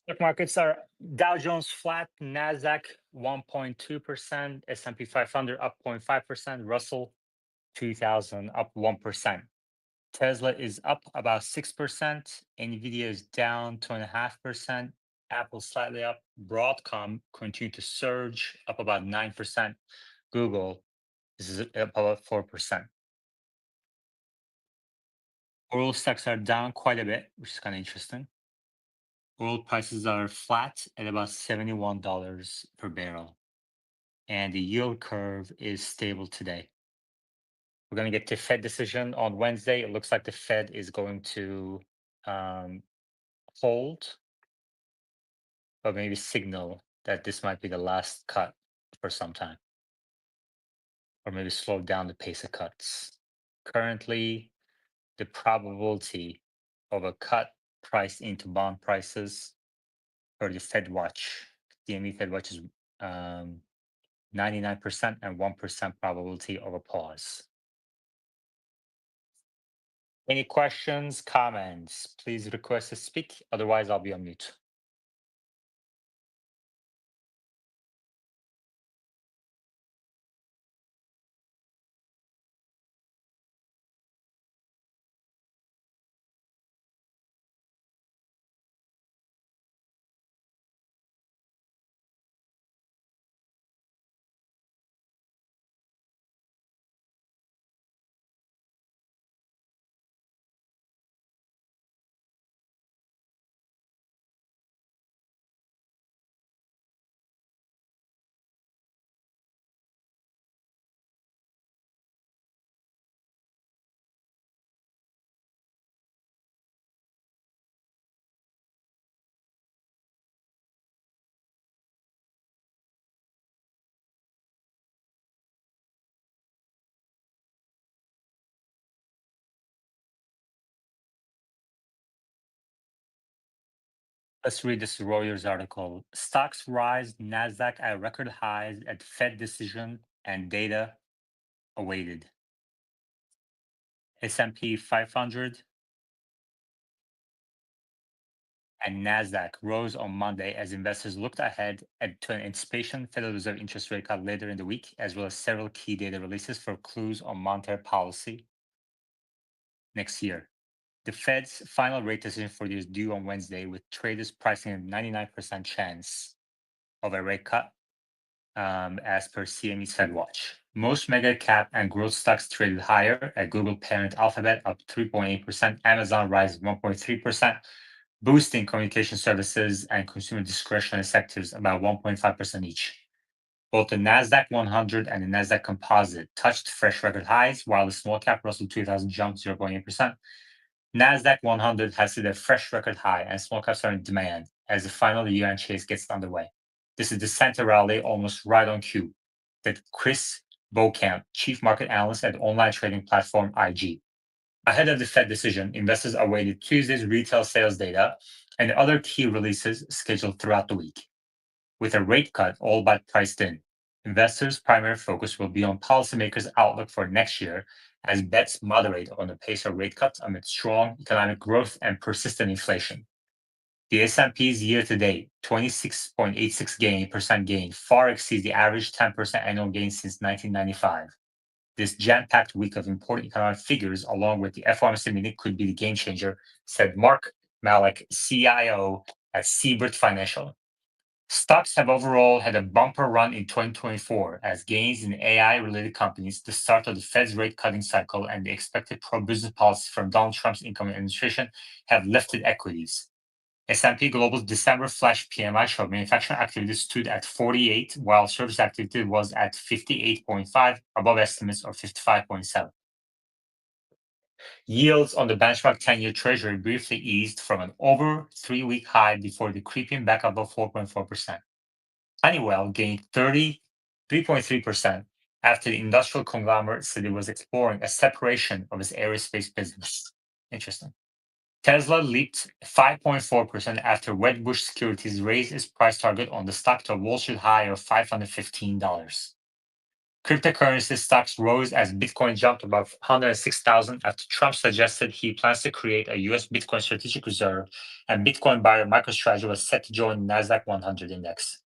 Stock markets are Dow Jones flat, Nasdaq 1.2%, S&P 500 up 0.5%, Russell 2000 up 1%. Tesla is up about 6%, Nvidia is down 2.5%, Apple slightly up, Broadcom continued to surge up about 9%, Google is up about 4%. Oil stocks are down quite a bit, which is kind of interesting. Oil prices are flat at about $71 per barrel, and the yield curve is stable today. We're going to get to Fed decision on Wednesday. It looks like the Fed is going to um, hold, but maybe signal that this might be the last cut for some time, or maybe slow down the pace of cuts. Currently, the probability of a cut priced into bond prices for the Fed Watch, CME Fed Watch is um, 99% and 1% probability of a pause. Any questions, comments? Please request to speak. Otherwise, I'll be on mute. Let's read this Reuters article. Stocks rise, Nasdaq at record highs at Fed decision and data awaited. S&P 500 and Nasdaq rose on Monday as investors looked ahead to an anticipation Federal Reserve interest rate cut later in the week, as well as several key data releases for clues on monetary policy next year. The Fed's final rate decision for the year is due on Wednesday, with traders pricing a 99% chance of a rate cut, as per CME's Fed Watch. Most mega cap and growth stocks traded higher, at Google parent Alphabet up 3.8%, Amazon rise 1.3%, boosting communication services and consumer discretionary sectors about 1.5% each. Both the Nasdaq 100 and the Nasdaq Composite touched fresh record highs, while the small cap Russell 2000 jumped 0.8%. Nasdaq 100 has hit a fresh record high, and small caps are in demand as the final year-end chase gets underway. This is the center rally almost right on cue, that Chris Beaucamp, chief market analyst at online trading platform IG. Ahead of the Fed decision, investors awaited Tuesday's retail sales data and other key releases scheduled throughout the week. With a rate cut all but priced in, investors' primary focus will be on policymakers' outlook for next year as bets moderate on the pace of rate cuts amid strong economic growth and persistent inflation. The S&P's year-to-date 26.86% gain far exceeds the average 10% annual gain since 1995. This jam-packed week of important economic figures, along with the FOMC meeting, could be the game changer, said Mark Malik, CIO at Siebert Financial. Stocks have overall had a bumper run in 2024 as gains in AI-related companies, the start of the Fed's rate cutting cycle, and the expected pro-business policy from Donald Trump's incoming administration have lifted equities. S&P Global's December flash PMI showed manufacturing activity stood at 48, while service activity was at 58.5, above estimates of 55.7. Yields on the benchmark 10-year Treasury briefly eased from an over 3-week high before creeping back above 4.4%. Honeywell gained 33.3% after the industrial conglomerate said it was exploring a separation of its aerospace business. Interesting. Tesla leaped 5.4% after Wedbush Securities raised its price target on the stock to a Wall Street high of $515. Cryptocurrency stocks rose as Bitcoin jumped above 106,000 after Trump suggested he plans to create a US Bitcoin strategic reserve, and Bitcoin buyer MicroStrategy was set to join the NASDAQ 100 index.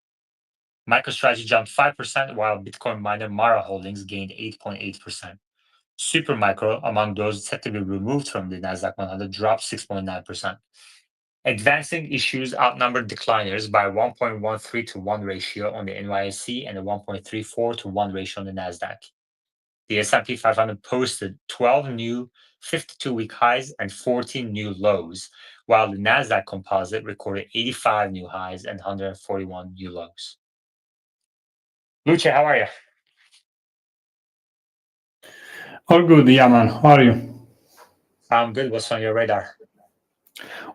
MicroStrategy jumped 5%, while Bitcoin miner Mara Holdings gained 8.8%. Supermicro, among those set to be removed from the NASDAQ 100, dropped 6.9%. Advancing issues outnumbered decliners by 1.13 to 1 ratio on the NYSE and a 1.34 to 1 ratio on the NASDAQ. The S&P 500 posted 12 new 52-week highs and 14 new lows, while the NASDAQ composite recorded 85 new highs and 141 new lows. Luce, how are you? All good, Yaman. How are you? I'm good. What's on your radar?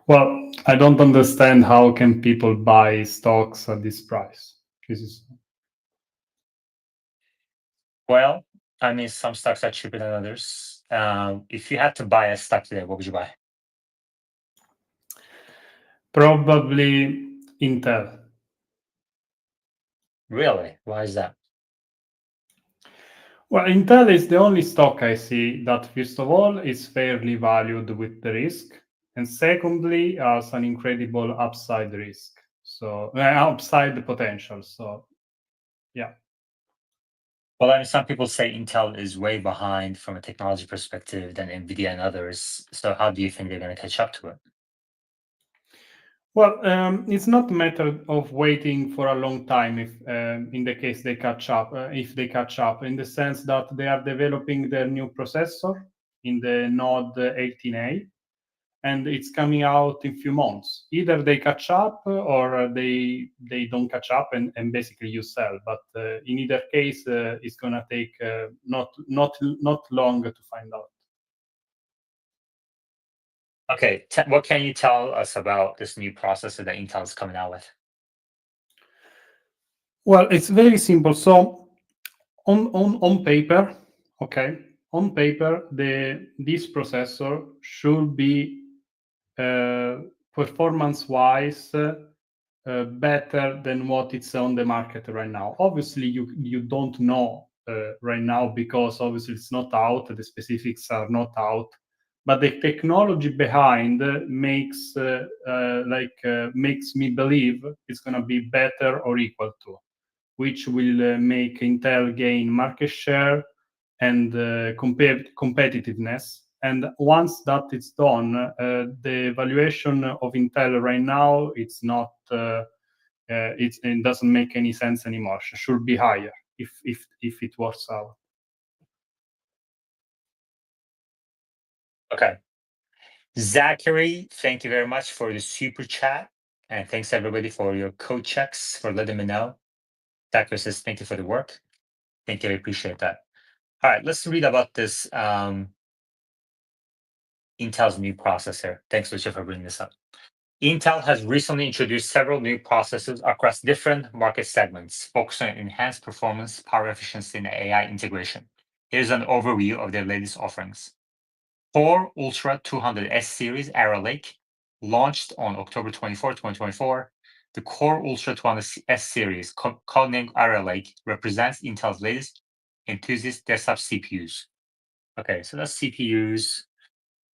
Well, I don't understand how can people buy stocks at this price. This is Well, I mean, some stocks are cheaper than others. If you had to buy a stock today, what would you buy? probably Intel. Really? Why is that? Well, Intel is the only stock I see that, first of all, is fairly valued with the risk, and secondly, has an incredible upside risk. So, upside potential. So, yeah. Well, I mean, some people say Intel is way behind from a technology perspective than Nvidia and others. So, how do you think they're going to catch up to it? Well, it's not a matter of waiting for a long time if, in the case they catch up, if they catch up, in the sense that they are developing their new processor in the Node 18A, and it's coming out in few months. Either they catch up or they don't catch up, and basically you sell. But in either case, it's gonna take not long to find out. Okay, what can you tell us about this new processor that Intel is coming out with? Well, it's very simple. So on paper, okay, on paper, this processor should be performance-wise better than what it's on the market right now. Obviously, you don't know right now because obviously it's not out. The specifics are not out, but the technology behind makes me believe it's going to be better or equal to, which will make Intel gain market share and competitiveness. And once that is done, the valuation of Intel right now it doesn't make any sense anymore. It should be higher if it works out. Okay. Zachary, thank you very much for the super chat. And thanks everybody for your code checks for letting me know. Zachary says, thank you for the work. Thank you. I appreciate that. All right, let's read about this Intel's new processor. Thanks, Lucia, for bringing this up. Intel has recently introduced several new processors across different market segments, focusing on enhanced performance, power efficiency, and AI integration. Here's an overview of their latest offerings. Core Ultra 200 S series Arrow Lake launched on October 24, 2024. The Core Ultra 200 S series, codenamed Arrow Lake, represents Intel's latest enthusiast desktop CPUs. Okay, so that's CPUs.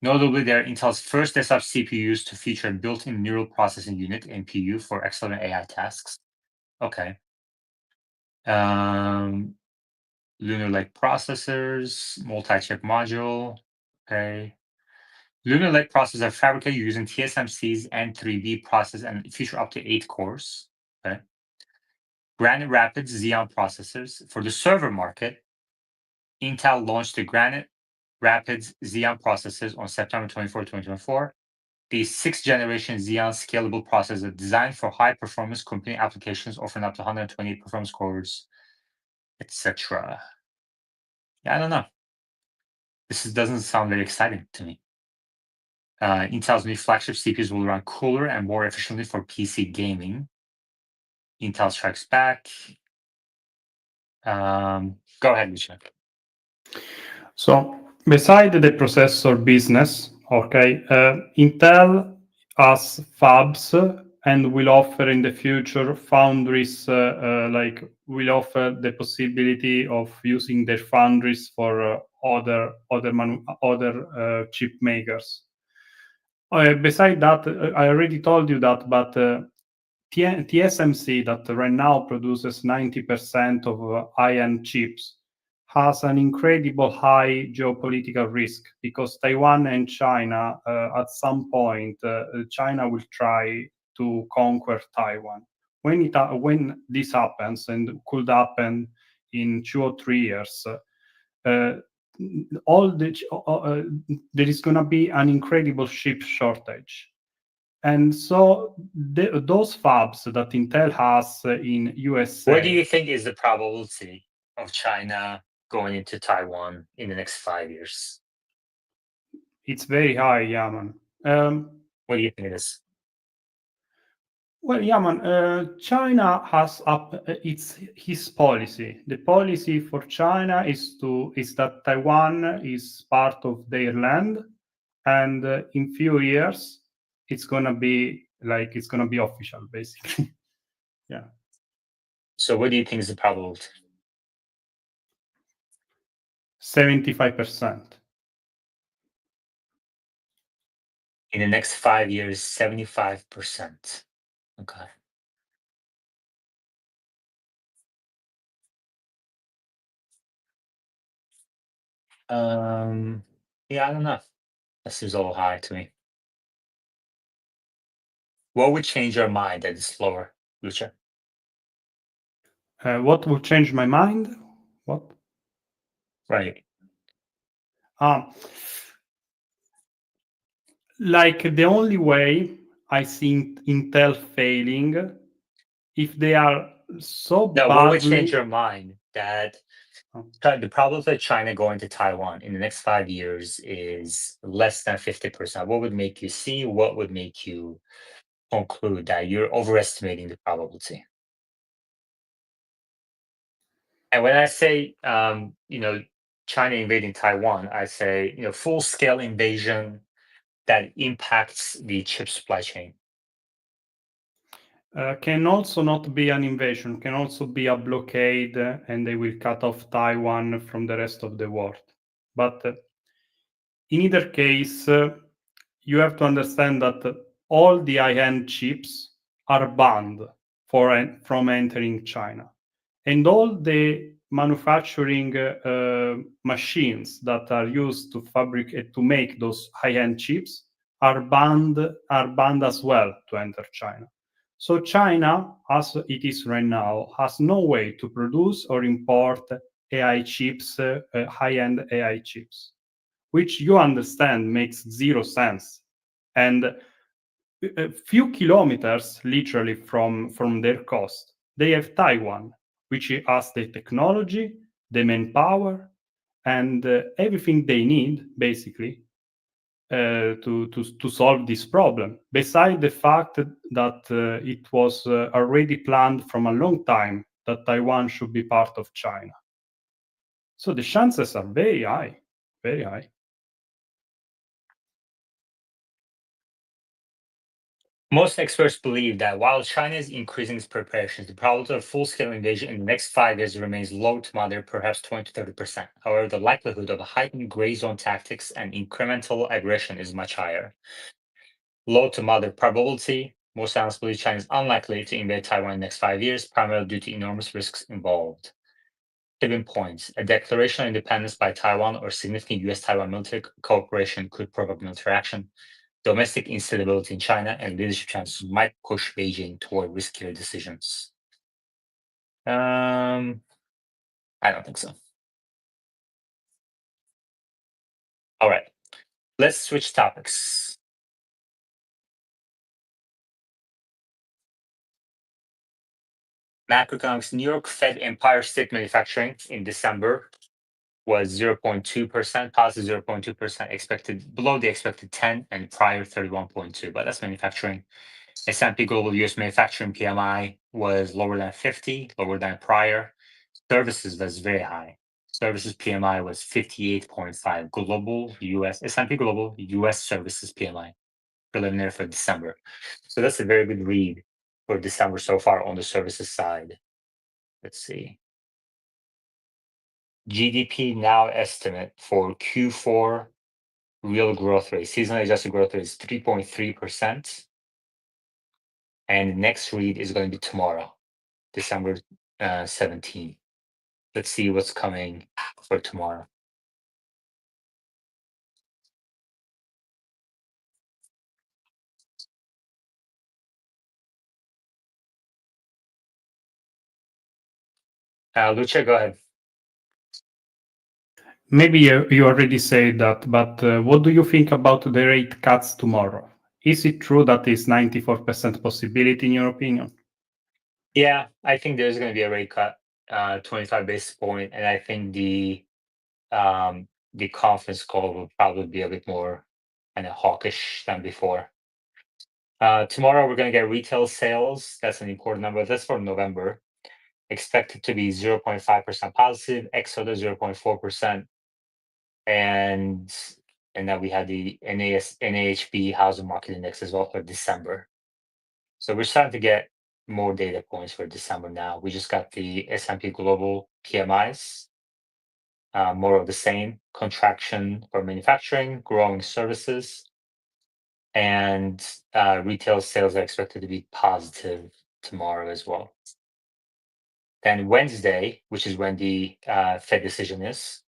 Notably, they're Intel's first desktop CPUs to feature a built-in neural processing unit (NPU) for excellent AI tasks. Okay. Lunar Lake processors, multi-chip module. Okay. Lunar Lake processors are fabricated using TSMC's N3B process and feature up to 8 cores. Okay. Granite Rapids Xeon processors. For the server market, Intel launched the Granite Rapids Xeon processors on September 24, 2024. The 6th generation Xeon scalable processor designed for high performance computing applications, offering up to 128 performance cores, etc. Yeah, I don't know. Doesn't sound very exciting to me. Intel's new flagship CPUs will run cooler and more efficiently for PC gaming. Intel strikes back. Go ahead, Lucia. So, beside the processor business, okay, Intel has fabs and will offer in the future foundries like will offer the possibility of using their foundries for other chip makers. Beside that, I already told you that, but TSMC, that right now produces 90% of high-end chips, has an incredible high geopolitical risk because Taiwan and China, at some point, China will try to conquer Taiwan. When this happens, and could happen in 2 or 3 years, uh, all the there is going to be an incredible chip shortage. And so those fabs that Intel has in What do USA, you think is the probability of China going into Taiwan in the next 5 years? it's very high, Yaman. What do you think it is? Well, Yaman, China has up its his policy. The policy for China is that Taiwan is part of their land, and in few years it's gonna be official, basically. Yeah, So what do you think is the probability? 75%. In the next 5 years, 75%. Okay. Um, yeah, I don't know. That seems a little high to me. What would change your mind at this lower, Lucia? What would change my mind? What? Right. Um, like the only way I see Intel failing if they are so Now, what would change badly. your mind that Oh, the probability of China going to Taiwan in the next 5 years is less than 50%? What would make you see? What would make you conclude that you're overestimating the probability? And when I say, China invading Taiwan, I say, full scale invasion that impacts the chip supply chain. can also not be an invasion, can also be a blockade, and they will cut off Taiwan from the rest of the world. But in either case, you have to understand that all the high-end chips are banned from entering China, and all the manufacturing machines that are used to fabricate to make those high-end chips are banned as well to enter China. So China, as it is right now, has no way to produce or import AI chips, high-end AI chips, which you understand makes zero sense. And a few kilometers, literally from their coast, they have Taiwan, which has the technology, the manpower, and everything they need, basically, to solve this problem. Beside the fact that it was already planned from a long time that Taiwan should be part of China. So the chances are very high, very high. Most experts believe that while China is increasing its preparations, the probability of full-scale invasion in the next 5 years remains low to moderate, perhaps 20 to 30%. However, the likelihood of heightened gray zone tactics and incremental aggression is much higher. Low to moderate probability. Most analysts believe China is unlikely to invade Taiwan in the next 5 years, primarily due to enormous risks involved. Tipping points. A declaration of independence by Taiwan or significant US-Taiwan military cooperation could provoke military action. Domestic instability in China and leadership chances might push Beijing toward riskier decisions. I don't think so. All right, let's switch topics. Macroeconomics. New York Fed Empire State Manufacturing in December was 0.2%, positive 0.2%, expected below the expected 10 and prior 31.2, but that's manufacturing. S&P Global US Manufacturing PMI was lower than 50, lower than prior. Services was very high. Services PMI was 58.5. Global US S&P Global US Services PMI preliminary for December. So that's a very good read for December so far on the services side. Let's see. GDP now estimate for Q4 real growth rate, seasonally adjusted growth rate is 3.3%. And the next read is going to be tomorrow, December 17th. Let's see what's coming for tomorrow. Lucia, go ahead. Maybe you already said that, but what do you think about the rate cuts tomorrow? Is it true that is 94% possibility in your opinion? Yeah, I think there's going to be a rate cut, 25 basis point, and I think the conference call will probably be a bit more kind of hawkish than before. Tomorrow we're going to get retail sales. That's an important number. That's for November. Expected to be 0.5% positive, ex-soda 0.4%, and then we had the NAHB housing market index as well for December. So we're starting to get more data points for December now. We just got the S&P Global PMIs, more of the same, contraction for manufacturing, growing services, and retail sales are expected to be positive tomorrow as well. Then Wednesday, which is when the Fed decision is,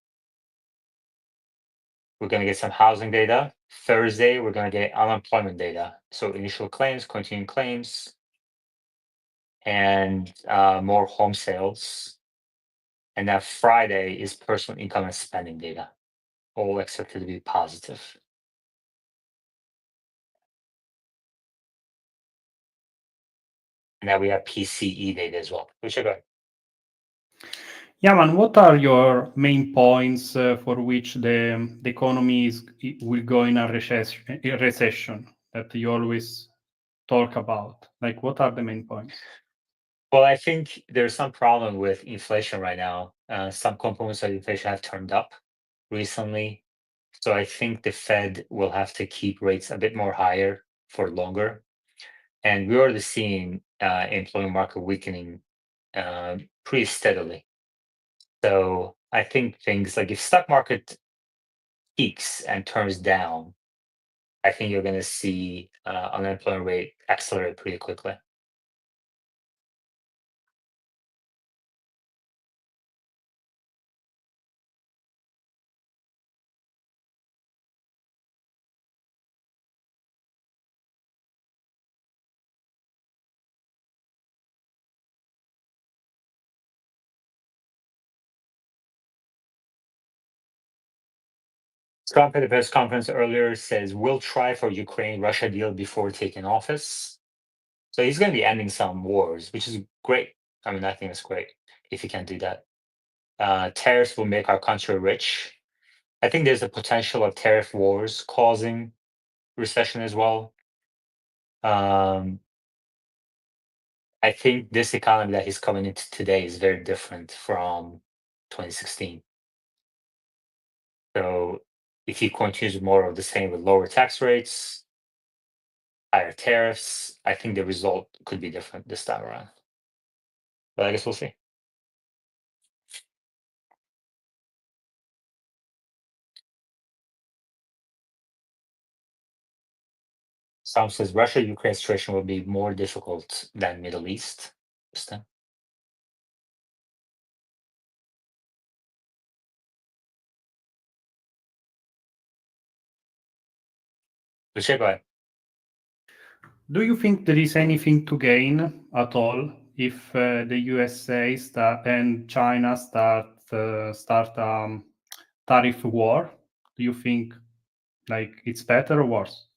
we're going to get some housing data. Thursday, we're going to get unemployment data. So initial claims, continuing claims, and more home sales. And then Friday is personal income and spending data, all expected to be positive. And then we have PCE data as well. We should go. Yeah, man, what are your main points for which the economy will go in a recession that you always talk about? Like, what are the main points? Well, I think there's some problem with inflation right now. Some components of inflation have turned up recently. So I think the Fed will have to keep rates a bit more higher for longer. And we're already seeing employment market weakening pretty steadily. So I think things like if stock market peaks and turns down, I think you're going to see unemployment rate accelerate pretty quickly. Trump at the press conference earlier says we'll try for Ukraine-Russia deal before taking office. So he's going to be ending some wars, which is great. I mean, I think it's great if he can do that. Tariffs will make our country rich. I think there's a potential of tariff wars causing recession as well. Um, I think this economy that he's coming into today is very different from 2016. So if he continues more of the same with lower tax rates, higher tariffs, I think the result could be different this time around. But I guess we'll see. Some says Russia-Ukraine situation will be more difficult than Middle East this time. But yeah, go ahead. Do you think there is anything to gain at all if the USA and China start tariff war? Do you think like it's better or worse?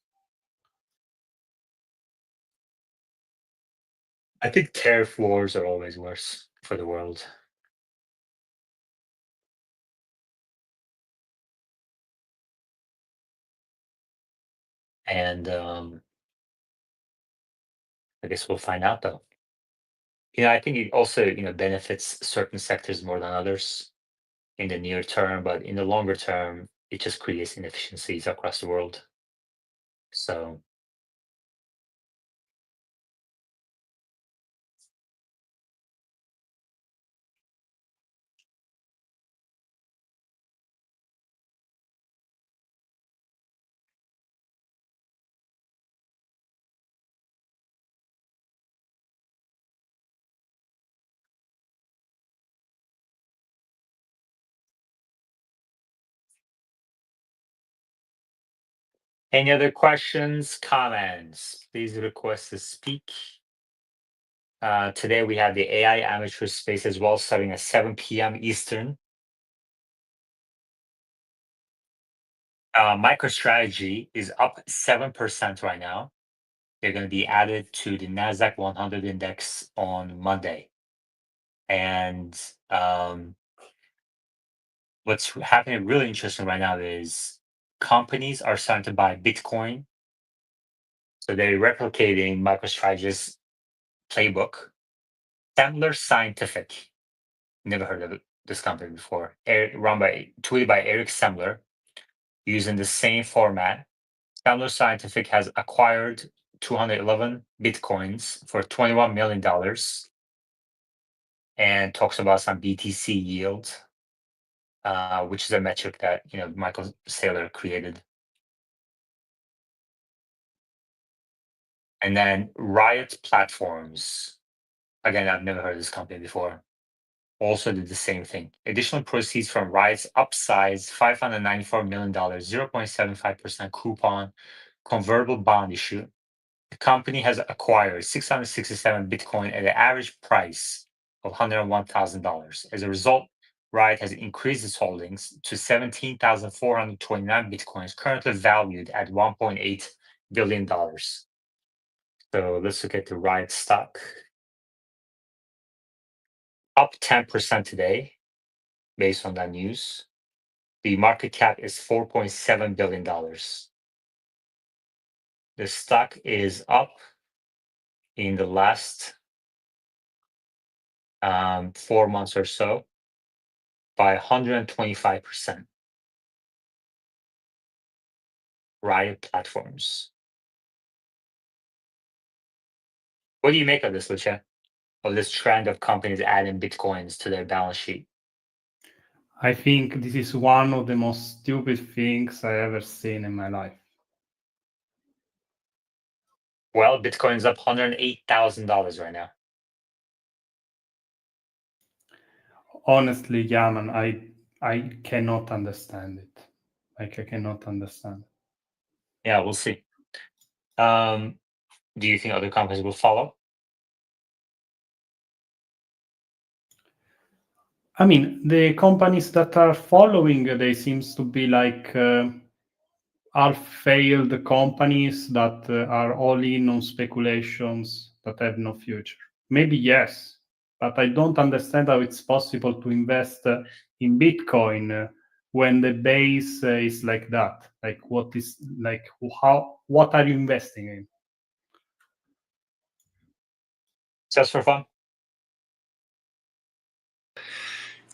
I think tariff wars are always worse for the world. And I guess we'll find out though. I think it also, benefits certain sectors more than others in the near term, but in the longer term, it just creates inefficiencies across the world. So Any other questions, comments? Please request to speak. Today we have the AI amateur space as well, starting at 7 p.m. Eastern. MicroStrategy is up 7% right now. They're going to be added to the NASDAQ 100 index on Monday. And what's happening really interesting right now is companies are starting to buy Bitcoin. So they're replicating MicroStrategy's playbook. Sandler Scientific, never heard of this company before. Tweeted by Eric Sandler, using the same format. Sandler Scientific has acquired 211 Bitcoins for $21 million and talks about some BTC yield, which is a metric that Michael Saylor created. And then Riot Platforms. Again, I've never heard of this company before. Also did the same thing. Additional proceeds from Riot's upsized $594 million, 0.75% coupon convertible bond issue. The company has acquired 667 Bitcoin at an average price of $101,000. As a result, Riot has increased its holdings to 17,429 Bitcoins, currently valued at $1.8 billion. So let's look at the Riot stock. Up 10% today, based on that news. The market cap is $4.7 billion. The stock is up in the last 4 months or so by 125%. Riot Platforms. What do you make of this, Lucia? Of this trend of companies adding Bitcoins to their balance sheet? I think this is one of the most stupid things I ever seen in my life. Well, Bitcoin's up $108,000 right now. Honestly, Yaman, I cannot understand it. Like I cannot understand. Yeah, we'll see. Do you think other companies will follow? I mean, the companies that are following, they seems to be like half-failed companies that are all in on speculations that have no future. Maybe yes, but I don't understand how it's possible to invest in Bitcoin when the base is like that. Like, what is like how? What are you investing in? Just for fun?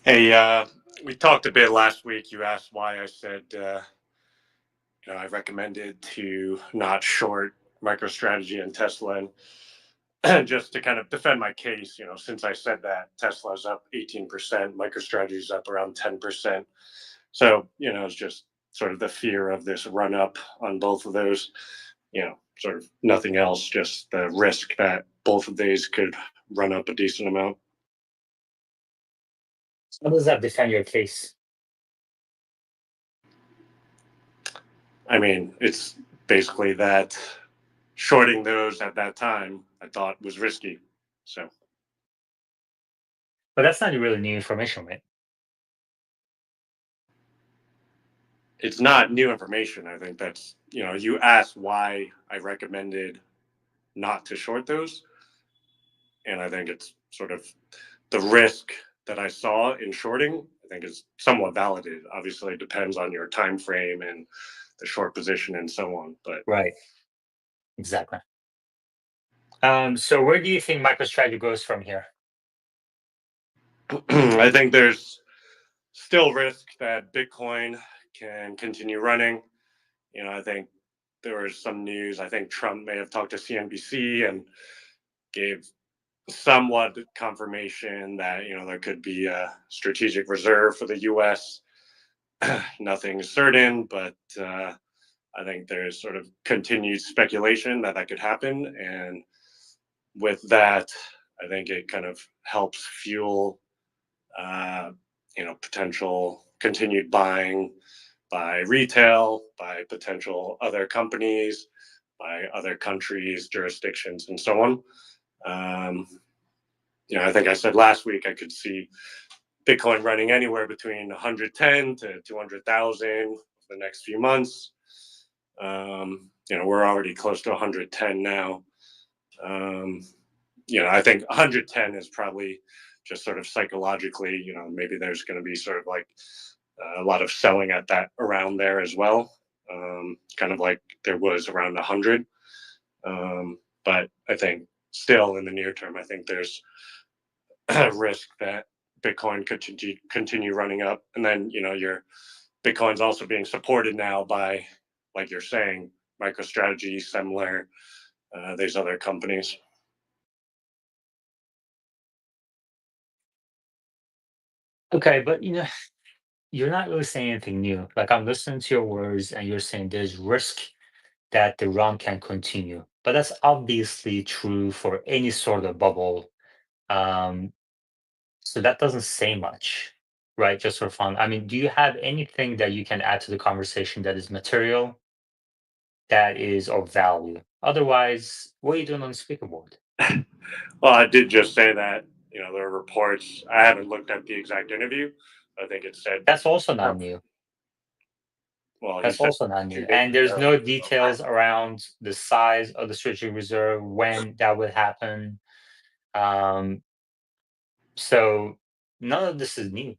Hey, we talked a bit last week. You asked why I said, I recommended to not short MicroStrategy and Tesla. And just to kind of defend my case, since I said that, Tesla's up 18%, MicroStrategy's up around 10%. So, it's just sort of the fear of this run up on both of those, sort of nothing else, just the risk that both of these could run up a decent amount. How does that defend your case? I mean, it's basically that shorting those at that time I thought was risky. So But that's not really new information, right? it's not new information. I think that's, you asked why I recommended not to short those. And I think it's sort of the risk that I saw in shorting, I think is somewhat validated. Obviously, it depends on your time frame and the short position and so on. But Right. Exactly. So where do you think MicroStrategy goes from here? I think there's still risk that Bitcoin can continue running. I think there was some news. I think Trump may have talked to CNBC and gave somewhat confirmation that there could be a strategic reserve for the U.S. Nothing certain, but I think there's sort of continued speculation that that could happen, and with that, I think it kind of helps fuel, potential continued buying by retail, by potential other companies, by other countries, jurisdictions, and so on. Um, I think I said last week I could see Bitcoin running anywhere between 110 to 200,000 for the next few months. We're already close to 110 now. I think 110 is probably just sort of psychologically, maybe there's going to be sort of like a lot of selling at that around there as well, kind of like there was around 100. But I think still in the near term, I think there's a risk that Bitcoin could continue running up. And then, your Bitcoin's also being supported now by, like you're saying, MicroStrategy, similar, these other companies. Okay, but you're not really saying anything new. Like I'm listening to your words and you're saying there's risk that the run can continue. But that's obviously true for any sort of bubble. Um, so that doesn't say much, right? Just for fun. I mean, do you have anything that you can add to the conversation that is material, that is of value? Otherwise, what are you doing on the speaker board? Well, I did just say that, there are reports. I haven't looked at the exact interview. I think it said, That's also not new. well, he That's said also not 2 new. days And there's ago. no details around the size of the strategic reserve, when that would happen. Um, so none of this is new.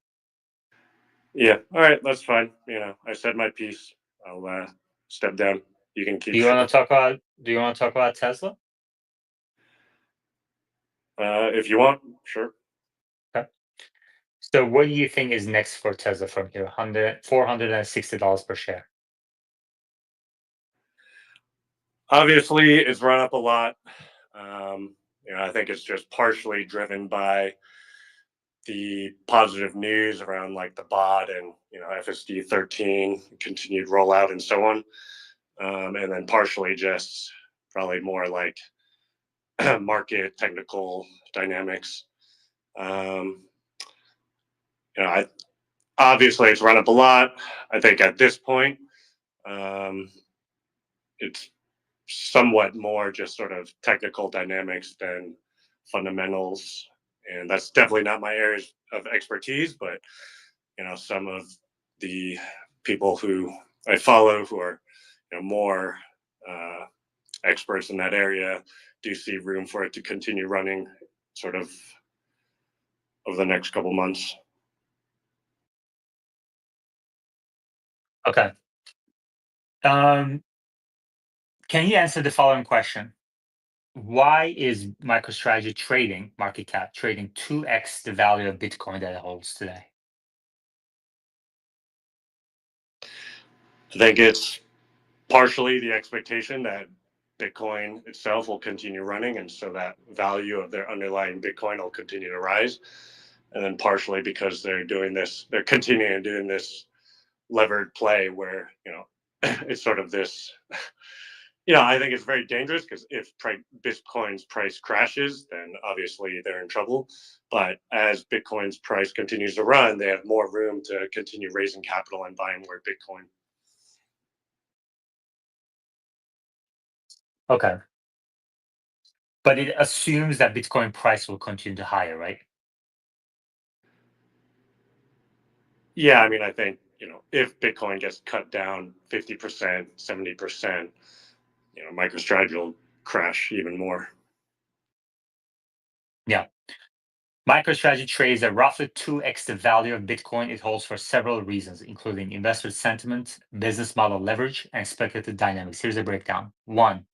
Yeah. All right. That's fine. I said my piece. I'll step down. You can Do keep you want short. to talk about do you want to talk about Tesla? If you want, sure. Okay. So what do you think is next for Tesla from here? $460 per share. Obviously, it's run up a lot. I think it's just partially driven by the positive news around like the bot and FSD 13 continued rollout and so on, and then partially just probably more like market technical dynamics. Um, I obviously it's run up a lot. I think at this point, um, it's somewhat more just sort of technical dynamics than fundamentals, and that's definitely not my areas of expertise. But some of the people who I follow who are more uh, experts in that area do see room for it to continue running sort of over the next couple months. Okay. Um, can you answer the following question? Why is MicroStrategy trading market cap trading 2x the value of Bitcoin that it holds today? I think it's partially the expectation that Bitcoin itself will continue running, and so that value of their underlying Bitcoin will continue to rise. And then partially because they're continuing doing this levered play where it's sort of this. I think it's very dangerous because if Bitcoin's price crashes, then obviously they're in trouble. But as Bitcoin's price continues to run, they have more room to continue raising capital and buying more Bitcoin. Okay. But it assumes that Bitcoin price will continue to higher, right? Yeah, I mean, I think if Bitcoin gets cut down 50%, 70%, MicroStrategy will crash even more. Yeah. MicroStrategy trades at roughly 2x the value of Bitcoin it holds for several reasons, including investor sentiment, business model leverage, and speculative dynamics. Here's a breakdown. One,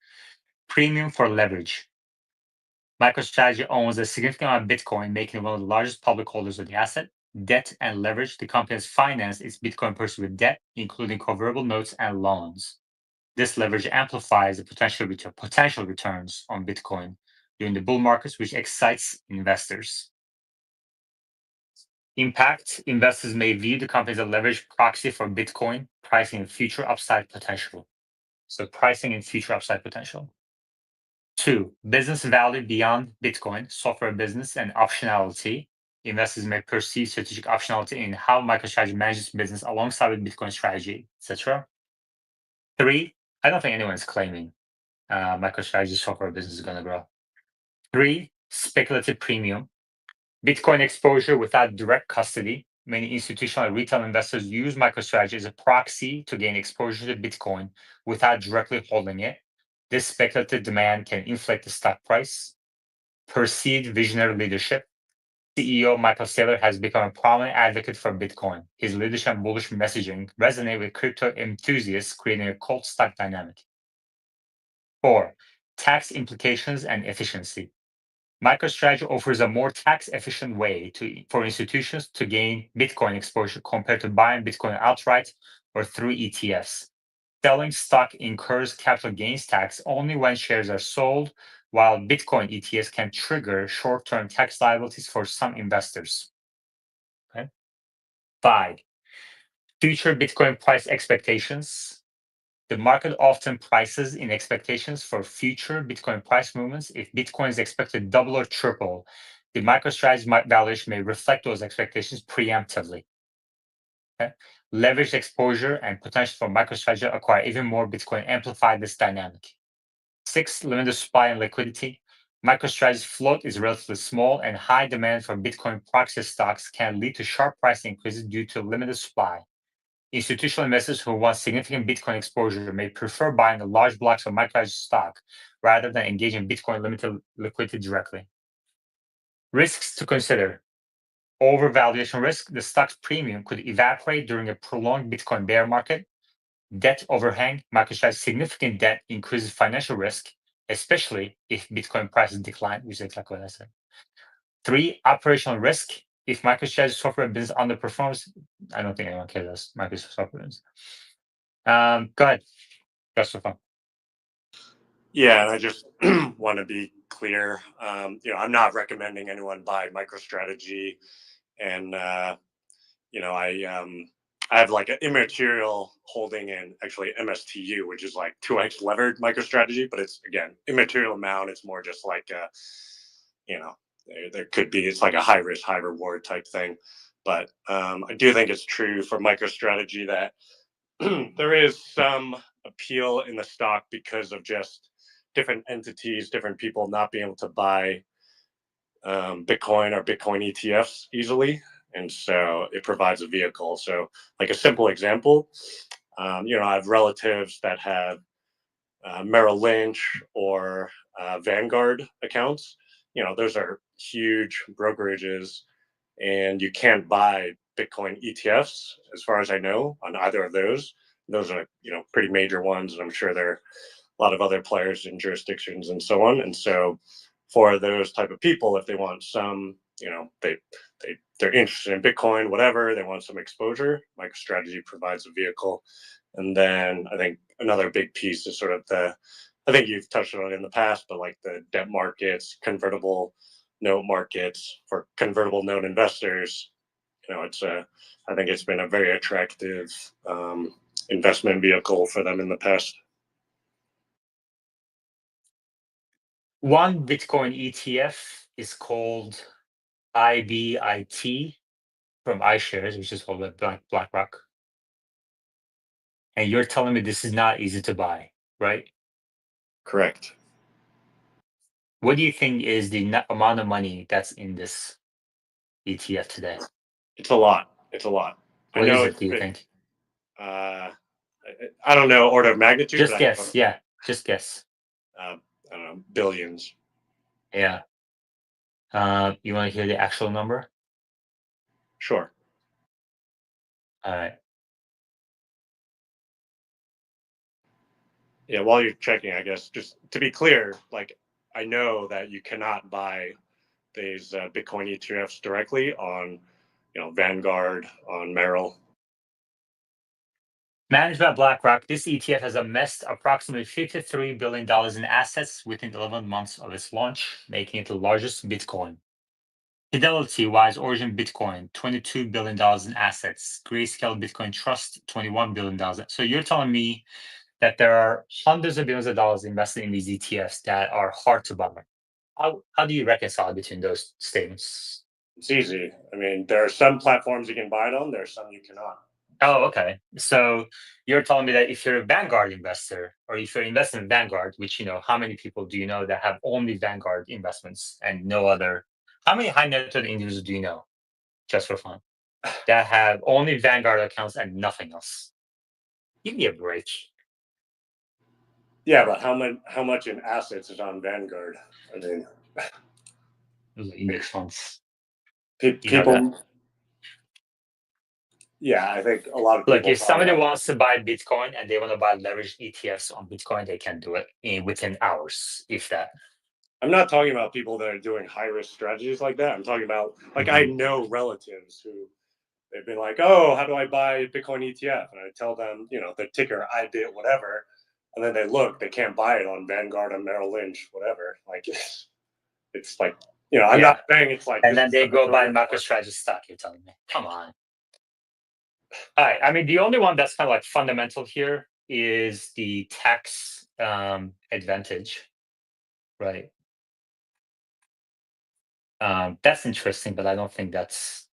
premium for leverage. MicroStrategy owns a significant amount of Bitcoin, making it one of the largest public holders of the asset. Debt and leverage. The company has financed its Bitcoin purchase with debt, including convertible notes and loans. This leverage amplifies the potential returns on Bitcoin during the bull markets, which excites investors. Impact. Investors may view the company as a leverage proxy for Bitcoin, pricing in future upside potential. So pricing in future upside potential. Two, business value beyond Bitcoin, software business and optionality. investors may perceive strategic optionality in how MicroStrategy manages business alongside with Bitcoin strategy, etc. 3, I don't think anyone's claiming MicroStrategy software business is going to grow. 3, speculative premium. Bitcoin exposure without direct custody. Many institutional and retail investors use MicroStrategy as a proxy to gain exposure to Bitcoin without directly holding it. This speculative demand can inflate the stock price. Perceived visionary leadership. CEO Michael Saylor has become a prominent advocate for Bitcoin. His leadership and bullish messaging resonate with crypto enthusiasts, creating a cult stock dynamic. 4, tax implications and efficiency. MicroStrategy offers a more tax-efficient way for institutions to gain Bitcoin exposure compared to buying Bitcoin outright or through ETFs. Selling stock incurs capital gains tax only when shares are sold, while Bitcoin ETFs can trigger short-term tax liabilities for some investors. Okay. 5, future Bitcoin price expectations. The market often prices in expectations for future Bitcoin price movements. If Bitcoin is expected to double or triple, the MicroStrategy valuation may reflect those expectations preemptively. Okay? Leveraged exposure and potential for MicroStrategy to acquire even more Bitcoin amplify this dynamic. 6, limited supply and liquidity. MicroStrategy's float is relatively small, and high demand for Bitcoin proxy stocks can lead to sharp price increases due to limited supply. Institutional investors who want significant Bitcoin exposure may prefer buying a large blocks of MicroStrategy stock rather than engaging Bitcoin limited liquidity directly. Risks to consider. Overvaluation risk. The stock's premium could evaporate during a prolonged Bitcoin bear market. Debt overhang. MicroStrategy's significant debt increases financial risk, especially if Bitcoin prices decline, which is exactly what I said. 3, operational risk. If MicroStrategy software business underperforms, I don't think anyone cares about MicroStrategy software business. Go ahead. That's so fun. Yeah, and I just want to be clear. I'm not recommending anyone buy MicroStrategy, and I have like an immaterial holding in actually MSTU, which is like 2x levered MicroStrategy, but it's again immaterial amount. It's more just like there could be, it's like a high risk, high reward type thing. But I do think it's true for MicroStrategy that there is some appeal in the stock because of just different entities, different people not being able to buy Bitcoin or Bitcoin ETFs easily. And so it provides a vehicle. So, like a simple example, I have relatives that have Merrill Lynch or Vanguard accounts. Those are huge brokerages, and you can't buy Bitcoin ETFs, as far as I know, on either of those. Those are pretty major ones, and I'm sure there are a lot of other players in jurisdictions and so on. And so, for those type of people, if they want some, they're interested in Bitcoin, whatever, they want some exposure, MicroStrategy provides a vehicle. And then I think another big piece is sort of I think you've touched on it in the past, but like the debt markets, convertible note markets for convertible note investors. I think it's been a very attractive investment vehicle for them in the past. One Bitcoin ETF is called IBIT from iShares, which is called BlackRock. And you're telling me this is not easy to buy, right? Correct. What do you think is the amount of money that's in this ETF today? It's a lot. It's a lot. What is it, do you think? I don't know order of magnitude. Just guess. Yeah, just guess. I don't know, billions. Yeah. You want to hear the actual number? Sure. All right. Yeah, while you're checking, I guess, just to be clear, like I know that you cannot buy these Bitcoin ETFs directly on, Vanguard, on Merrill. Managed by BlackRock, this ETF has amassed approximately $53 billion in assets within 11 months of its launch, making it the largest Bitcoin. Fidelity Wise Origin Bitcoin, $22 billion in assets. Grayscale Bitcoin Trust, $21 billion. So you're telling me that there are hundreds of billions of dollars invested in these ETFs that are hard to buy. How do you reconcile between those statements? It's easy. I mean, there are some platforms you can buy it on. There are some you cannot. Oh, okay. So you're telling me that if you're a Vanguard investor, or if you're investing in Vanguard, which how many people do you know that have only Vanguard investments and no other? How many high net worth individuals do you know, just for fun, that have only Vanguard accounts and nothing else? Give me a break. Yeah, but how much in assets is on Vanguard? I mean, Those are index funds. people. Yeah, I think a lot of Look, people. if somebody wants to buy Bitcoin and they want to buy leveraged ETFs on Bitcoin, they can do it within hours, if that. I'm not talking about people that are doing high risk strategies like that. I'm talking about I know relatives who they've been like, oh, how do I buy Bitcoin ETF? And I tell them, the ticker IBIT, whatever. And then they look, they can't buy it on Vanguard, on Merrill Lynch, whatever. Like, it's like, I'm not saying it's like. And then they go buy MicroStrategy stock, you're telling me. Come on. All right. I mean, the only one that's kind of like fundamental here is the tax advantage, right? That's interesting, but I don't think that's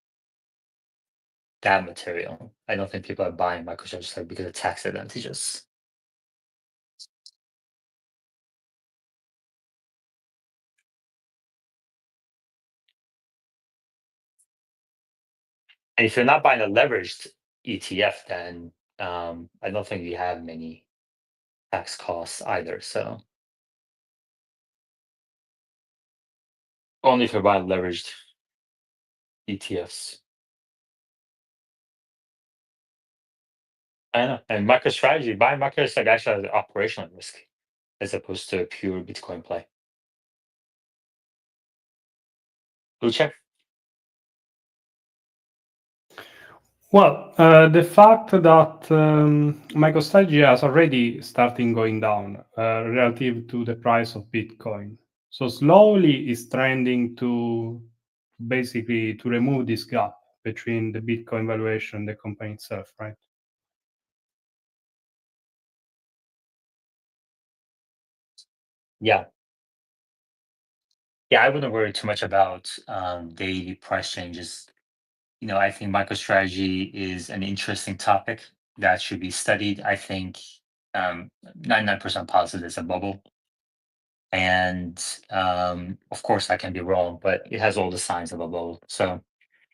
that material. I don't think people are buying MicroStrategy stock because of tax advantages. And if you're not buying a leveraged ETF, then I don't think you have many tax costs either. So only if you're buying leveraged ETFs. I know. And MicroStrategy, buying MicroStrategy actually has an operational risk as opposed to a pure Bitcoin play. Blue check. Well, the fact that MicroStrategy has already starting going down relative to the price of Bitcoin, so slowly is trending to basically to remove this gap between the Bitcoin valuation and the company itself, right? Yeah. Yeah, I wouldn't worry too much about daily price changes. I think MicroStrategy is an interesting topic that should be studied. I think 99% positive it's a bubble. And of course, I can be wrong, but it has all the signs of a bubble. So,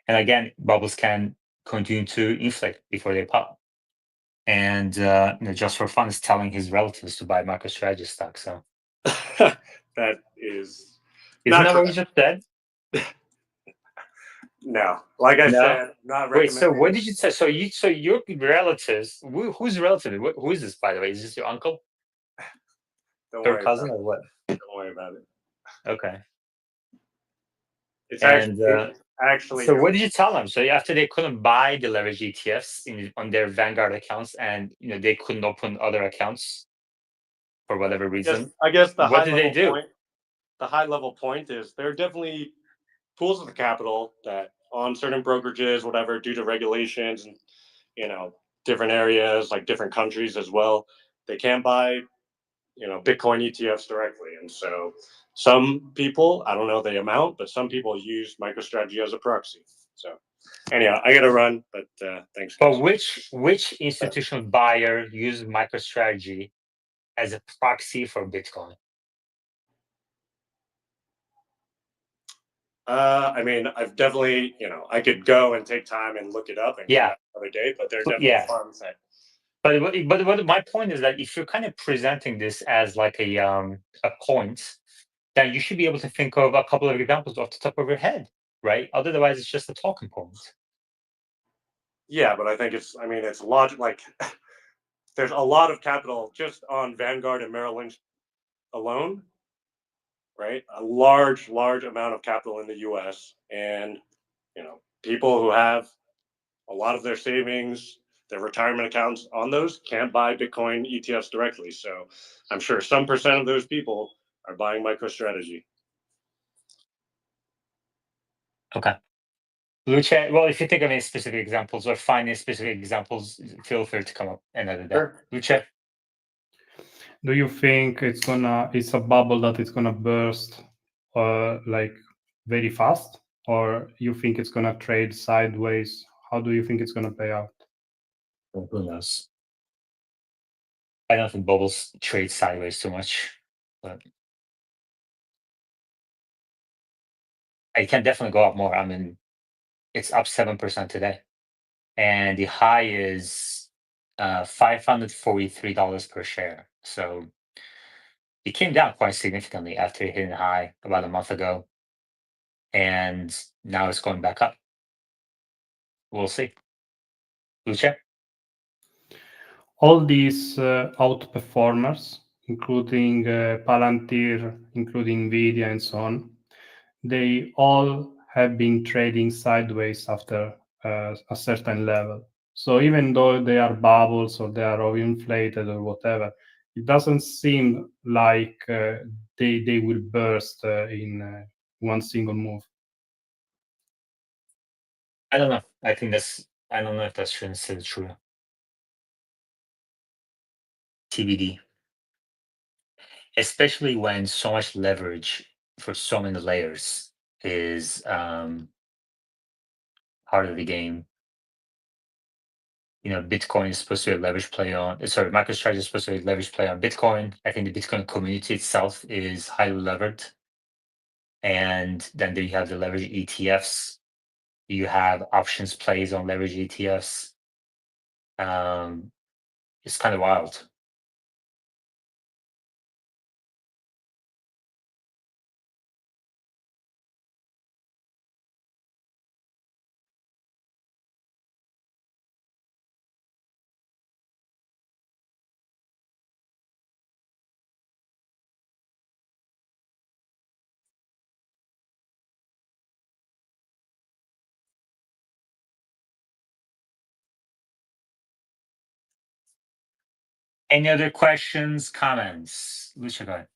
and again, bubbles can continue to inflate before they pop. And just for fun, is telling his relatives to buy MicroStrategy stock. So that is. Isn't that what you just said? No, like I said, not recommending. Wait, so what did you say? So your relatives, who's relative? Who is this, by the way? Is this your uncle? Don't Third worry cousin about or what? Don't worry about it. Okay. It's And actually. so what did you tell them? So after they couldn't buy the leverage ETFs on their Vanguard accounts, and they couldn't open other accounts for whatever reason. I guess the what did they do? The high level point is there are definitely pools of the capital that on certain brokerages, whatever, due to regulations and different areas like different countries as well, they can't buy Bitcoin ETFs directly, and so some people, I don't know the amount, but some people use MicroStrategy as a proxy. So anyhow, I gotta run, but thanks, guys. But which institutional buyer uses MicroStrategy as a proxy for Bitcoin? I mean, I've definitely, I could go and take time and look it up and come back another day, but there's definitely funds that. But what my point is that if you're kind of presenting this as like a point, then you should be able to think of a couple of examples off the top of your head, right? Otherwise, it's just a talking point. Yeah, but I think it's a lot like there's a lot of capital just on Vanguard and Merrill Lynch alone, right? A large amount of capital in the US, and people who have a lot of their savings, their retirement accounts on those can't buy Bitcoin ETFs directly. So I'm sure some percent of those people are buying MicroStrategy. Okay. Luce, well, if you think of any specific examples or find any specific examples, feel free to come up another day. Sure. Luce? Do you think it's a bubble that is gonna burst like very fast? or you think it's going to trade sideways? How do you think it's going to play out? Well, who knows? I don't think bubbles trade sideways too much, but it can definitely go up more. I mean, it's up 7% today, and the high is $543 per share. So it came down quite significantly after hitting a high about a month ago, and now it's going back up. We'll see. Lucia? All these outperformers, including Palantir, including Nvidia, and so on, they all have been trading sideways after a certain level. So even though they are bubbles or they are overinflated or whatever, it doesn't seem like they will burst in one single move. I don't know. I don't know if that's still true. TBD. Especially when so much leverage for so many layers is part of the game. Bitcoin is supposed to be a leverage play on. Sorry, MicroStrategy is supposed to be a leverage play on Bitcoin. I think the Bitcoin community itself is highly levered, and then there you have the leverage ETFs. You have options plays on leverage ETFs. It's kind of wild. Any other questions, comments? Lucia, go ahead.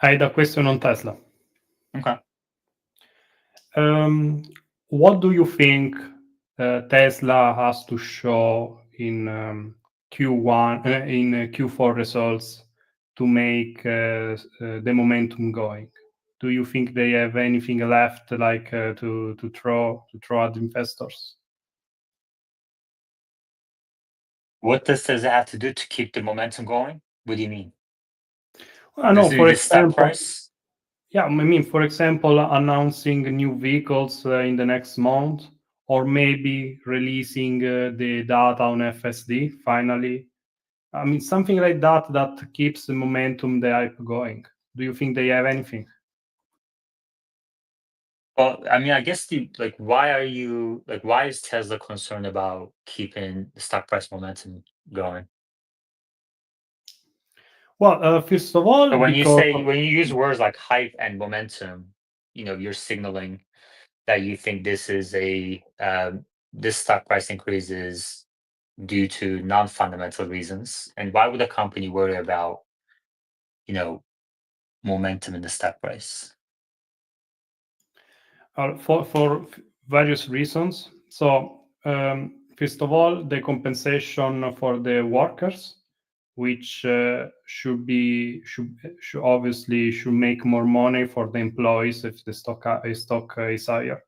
I had a question on Tesla. Okay. What do you think Tesla has to show in Q1 in Q4 results to make the momentum going? Do you think they have anything left, like to throw at investors? What does that have to do to keep the momentum going? What do you mean? I Does know, it for the stock example, price? yeah, I mean, for example, announcing new vehicles in the next month, or maybe releasing the data on FSD finally. I mean, something like that keeps the momentum, the hype going. Do you think they have anything? Well, I mean, I guess why is Tesla concerned about keeping the stock price momentum going? Well, first of all, So because when you use words like hype and momentum, you're signaling that you think this stock price increase is due to non-fundamental reasons. And why would a company worry about, you know, momentum in the stock price? for various reasons. So, first of all, the compensation for the workers, which should obviously should make more money for the employees if the stock is higher.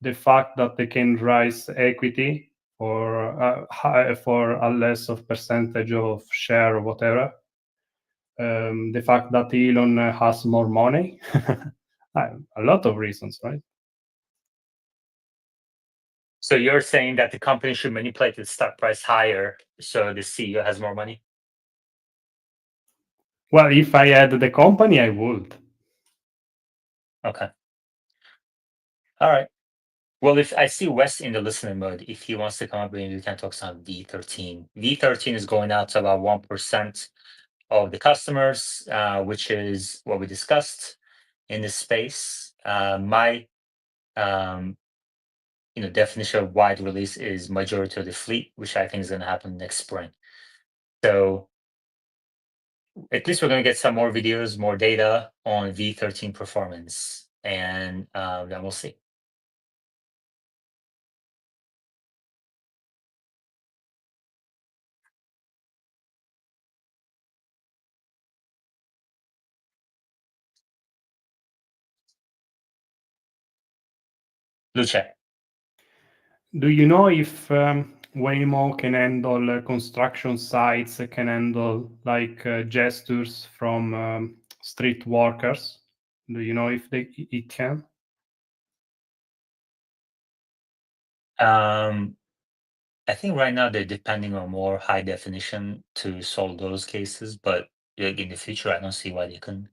The fact that they can raise equity for a less of percentage of share or whatever. The fact that Elon has more money, a lot of reasons, right? So you're saying that the company should manipulate the stock price higher so the CEO has more money? Well, if I had the company, I would. Okay. All right. Well, if I see Wes in the listening mode, if he wants to come up, maybe we can talk some V13. V13 is going out to about 1% of the customers, which is what we discussed in this space. My definition of wide release is majority of the fleet, which I think is going to happen next spring. So at least we're going to get some more videos, more data on V13 performance, and then we'll see. Luce. Do you know if Waymo can handle construction sites, can handle like gestures from street workers? Do you know if it can? I think right now they're depending on more high definition to solve those cases, but like in the future, I don't see why they couldn't.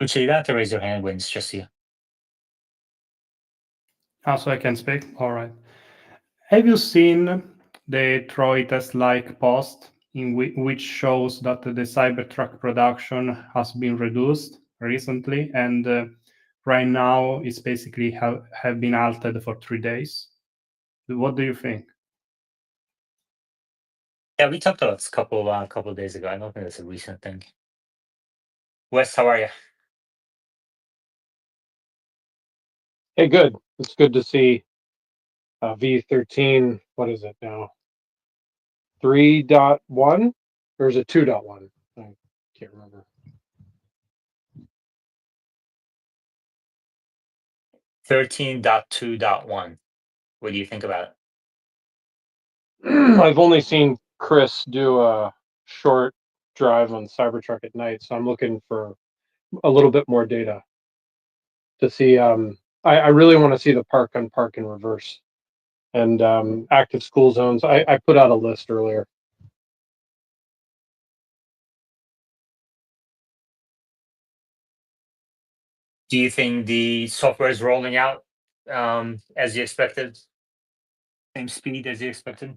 Luce, you don't have to raise your hand when it's just you. So I can speak? All right. Have you seen the Troy test-like post in which shows that the Cybertruck production has been reduced recently, and right now it's basically have been halted for 3 days? What do you think? Yeah, we talked about this couple of days ago. I don't think that's a recent thing. Wes, how are you? Hey, good. It's good to see V13. What is it now? 3.1 or is it 2.1? I can't remember. 13.2.1. What do you think about it? I've only seen Chris do a short drive on Cybertruck at night, so I'm looking for a little bit more data to see. I really want to see the park unpark in reverse and active school zones. I put out a list earlier. Do you think the software is rolling out as you expected? Same speed as you expected?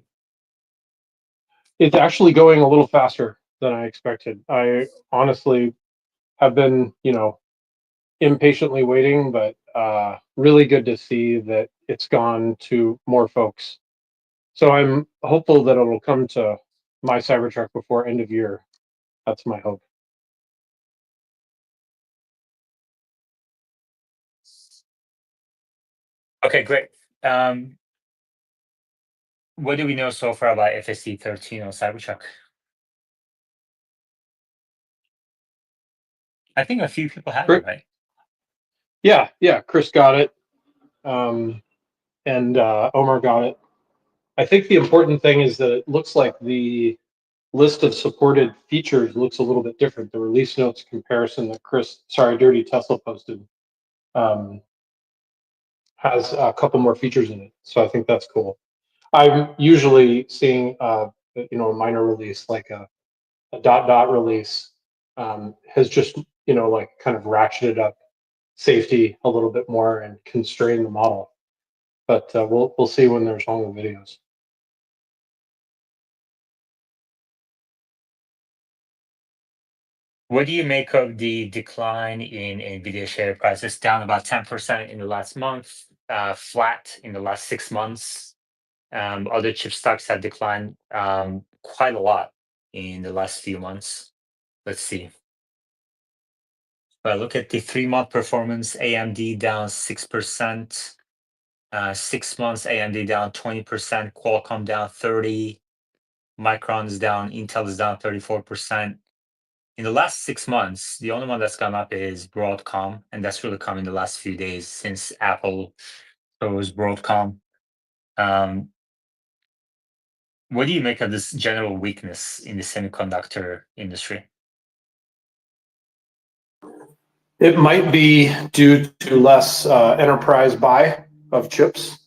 It's actually going a little faster than I expected. I honestly have been, impatiently waiting, but really good to see that it's gone to more folks. So I'm hopeful that it'll come to my Cybertruck before end of year. That's my hope. Okay, great. What do we know so far about FSD 13 on Cybertruck? I think a few people have it, right? Yeah. Chris got it, and Omar got it. I think the important thing is that it looks like the list of supported features looks a little bit different. The release notes comparison that Dirty Tesla posted, has a couple more features in it. So I think that's cool. I'm usually seeing, a minor release like a dot release, has just, like kind of ratcheted up safety a little bit more and constrained the model. But we'll see when there's longer videos. What do you make of the decline in NVIDIA share price? It's down about 10% in the last month, flat in the last 6 months. Other chip stocks have declined quite a lot in the last few months. Let's see. But look at the 3-month performance, AMD down 6%, 6 months AMD down 20%, Qualcomm down 30%, Micron's down, Intel is down 34%. In the last 6 months, the only one that's gone up is Broadcom, and that's really come in the last few days since Apple chose Broadcom. What do you make of this general weakness in the semiconductor industry? It might be due to less enterprise buy of chips,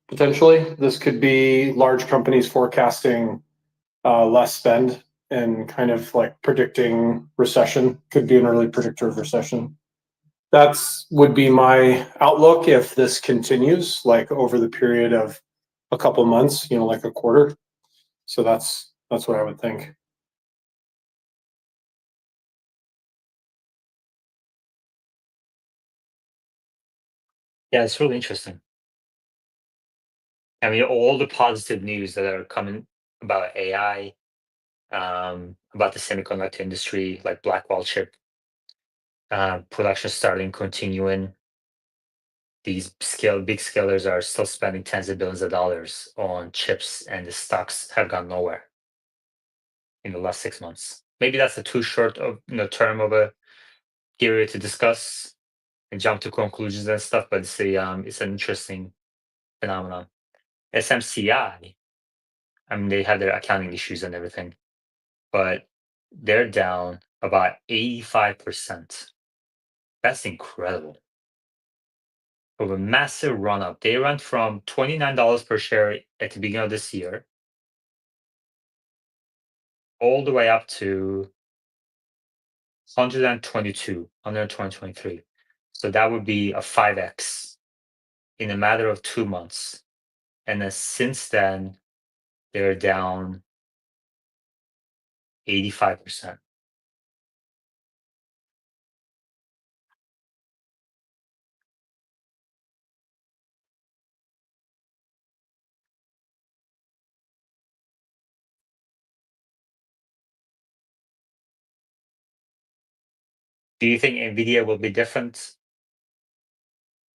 potentially. This could be large companies forecasting less spend and kind of like predicting recession, could be an early predictor of recession. That's would be my outlook if this continues, like over the period of a couple months, like a quarter. So that's what I would think. Yeah, it's really interesting. I mean, all the positive news that are coming about AI, about the semiconductor industry, like Blackwell chip production starting, continuing. These big scalers are still spending tens of billions of dollars on chips, and the stocks have gone nowhere in the last 6 months. Maybe that's a too short of term of a period to discuss and jump to conclusions and stuff, but it's an interesting phenomenon. SMCI, I mean, they had their accounting issues and everything, but they're down about 85%. That's incredible. Of a massive run up. They went from $29 per share at the beginning of this year all the way up to 122 under 2023. So that would be a 5x in a matter of 2 months. And then since then, they're down 85%. Do you think Nvidia will be different,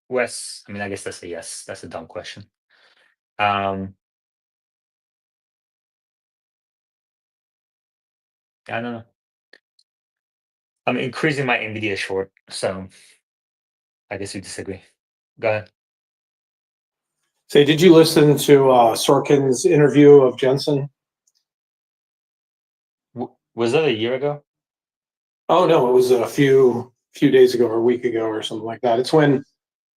Wes? I mean, I guess that's a yes. That's a dumb question. I don't know. I'm increasing my Nvidia short, so I guess we disagree. Go ahead. Say, did you listen to Sorkin's interview of Jensen? Was that a year ago? Oh no, it was a few days ago or a week ago or something like that. It's when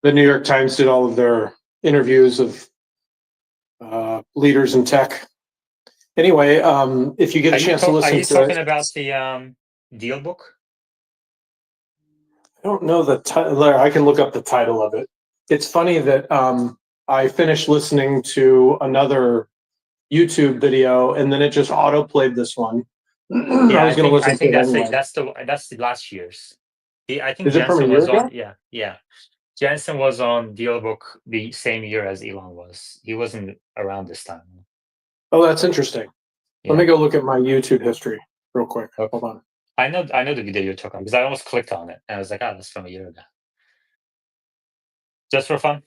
the New York Times did all of their interviews of leaders in tech. Anyway, if you get a chance to Are listen you to talking it, about the deal book? I don't know the title. I can look up the title of it. It's funny that I finished listening to another YouTube video and then it just auto played this one. Yeah, I was going to listen I to think it anyway. that's the last year's. I think Is it from a Jensen year was on. ago? Yeah. Jensen was on deal book the same year as Elon was. He wasn't around this time. Oh, that's interesting. Yeah. Let me go look at my YouTube history real quick. Okay. Hold on. I know the video you're talking because I almost clicked on it and I was like, that's from a year ago. Just for fun.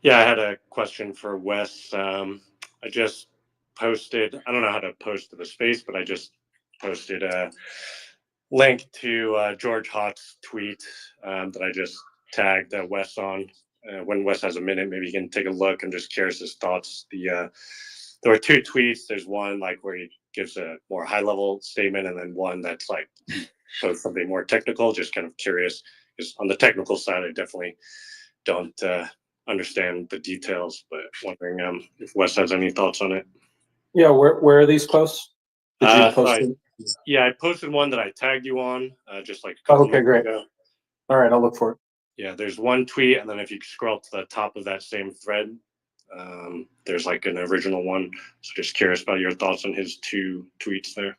Yeah, I had a question for Wes. I just posted, I don't know how to post to the space, but I just posted a link to George Hott's tweet that I just tagged Wes on. When Wes has a minute, maybe he can take a look. I'm just curious his thoughts. There were two tweets. There's one like where he gives a more high level statement, and then one that's like posts something more technical. Just kind of curious, because on the technical side, I definitely don't understand the details, but wondering if Wes has any thoughts on it. Yeah, where are these posts? Did you post them? Yeah, I posted one that I tagged you on just like a Oh, couple okay, minutes great. ago. All right, I'll look for it. Yeah, there's one tweet, and then if you scroll to the top of that same thread, there's like an original one. So just curious about your thoughts on his two tweets there.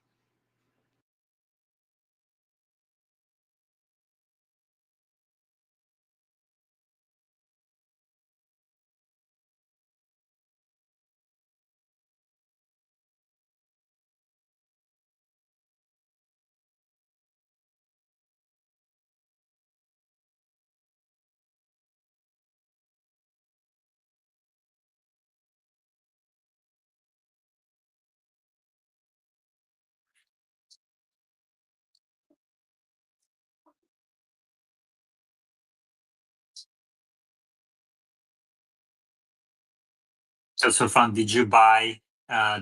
So fun. Did you buy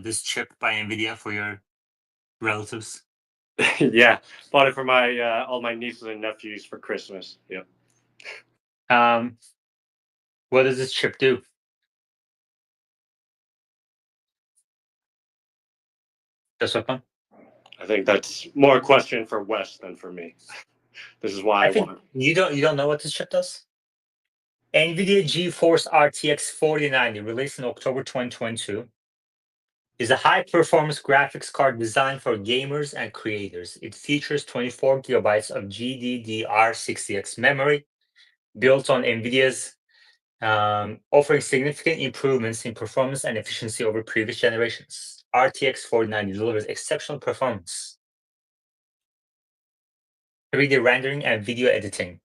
this chip by Nvidia for your relatives? Yeah, bought it for my all my nieces and nephews for Christmas. Yep. What does this chip do? Just for fun. I think that's more a question for Wes than for me. This is why I think want. you don't know what this chip does? NVIDIA GeForce RTX 4090, released in October 2022, is a high-performance graphics card designed for gamers and creators. It features 24 gigabytes of GDDR60X memory, built on NVIDIA's offering significant improvements in performance and efficiency over previous generations. RTX 4090 delivers exceptional performance, 3D rendering, and video editing.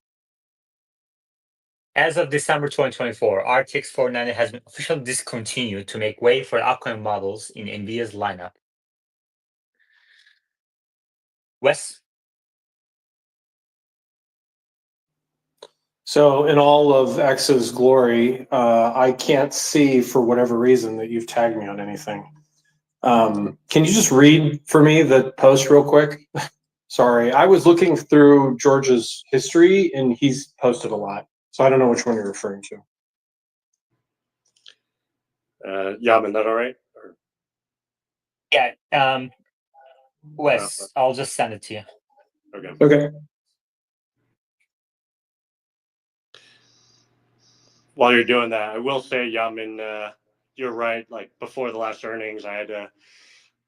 As of December 2024, RTX 4090 has been officially discontinued to make way for upcoming models in NVIDIA's lineup. Wes? So in all of X's glory, I can't see for whatever reason that you've tagged me on anything. Can you just read for me the post real quick? Sorry, I was looking through George's history and he's posted a lot. So I don't know which one you're referring to. Yaman, that all right? Or, Yeah, Wes, I'll just send it to you. okay. Okay. While you're doing that, I will say, Yaman, you're right. Like before the last earnings, I had a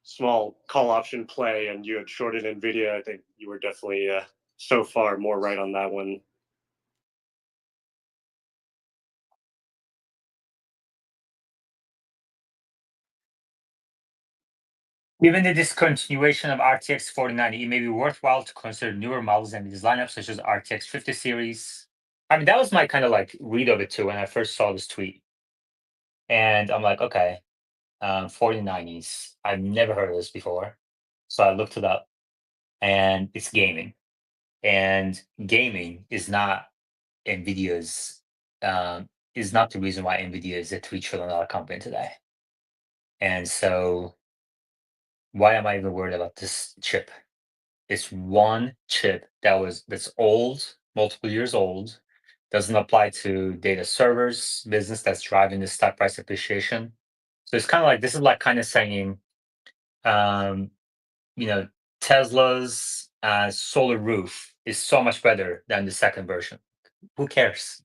small call option play, and you had shorted Nvidia. I think you were definitely so far more right on that one. Given the discontinuation of RTX 4090, it may be worthwhile to consider newer models in this lineup, such as RTX 50 series. I mean, that was my kind of like read of it too when I first saw this tweet. And I'm like, okay, 4090s. I've never heard of this before. So I looked it up, and it's gaming. And gaming is not NVIDIA's, is not the reason why NVIDIA is a $3 trillion company today. And so why am I even worried about this chip? It's one chip that's old, multiple years old, doesn't apply to data servers, business that's driving the stock price appreciation. So it's kind of like this is like kind of saying, um, you know, Tesla's solar roof is so much better than the second version. Who cares?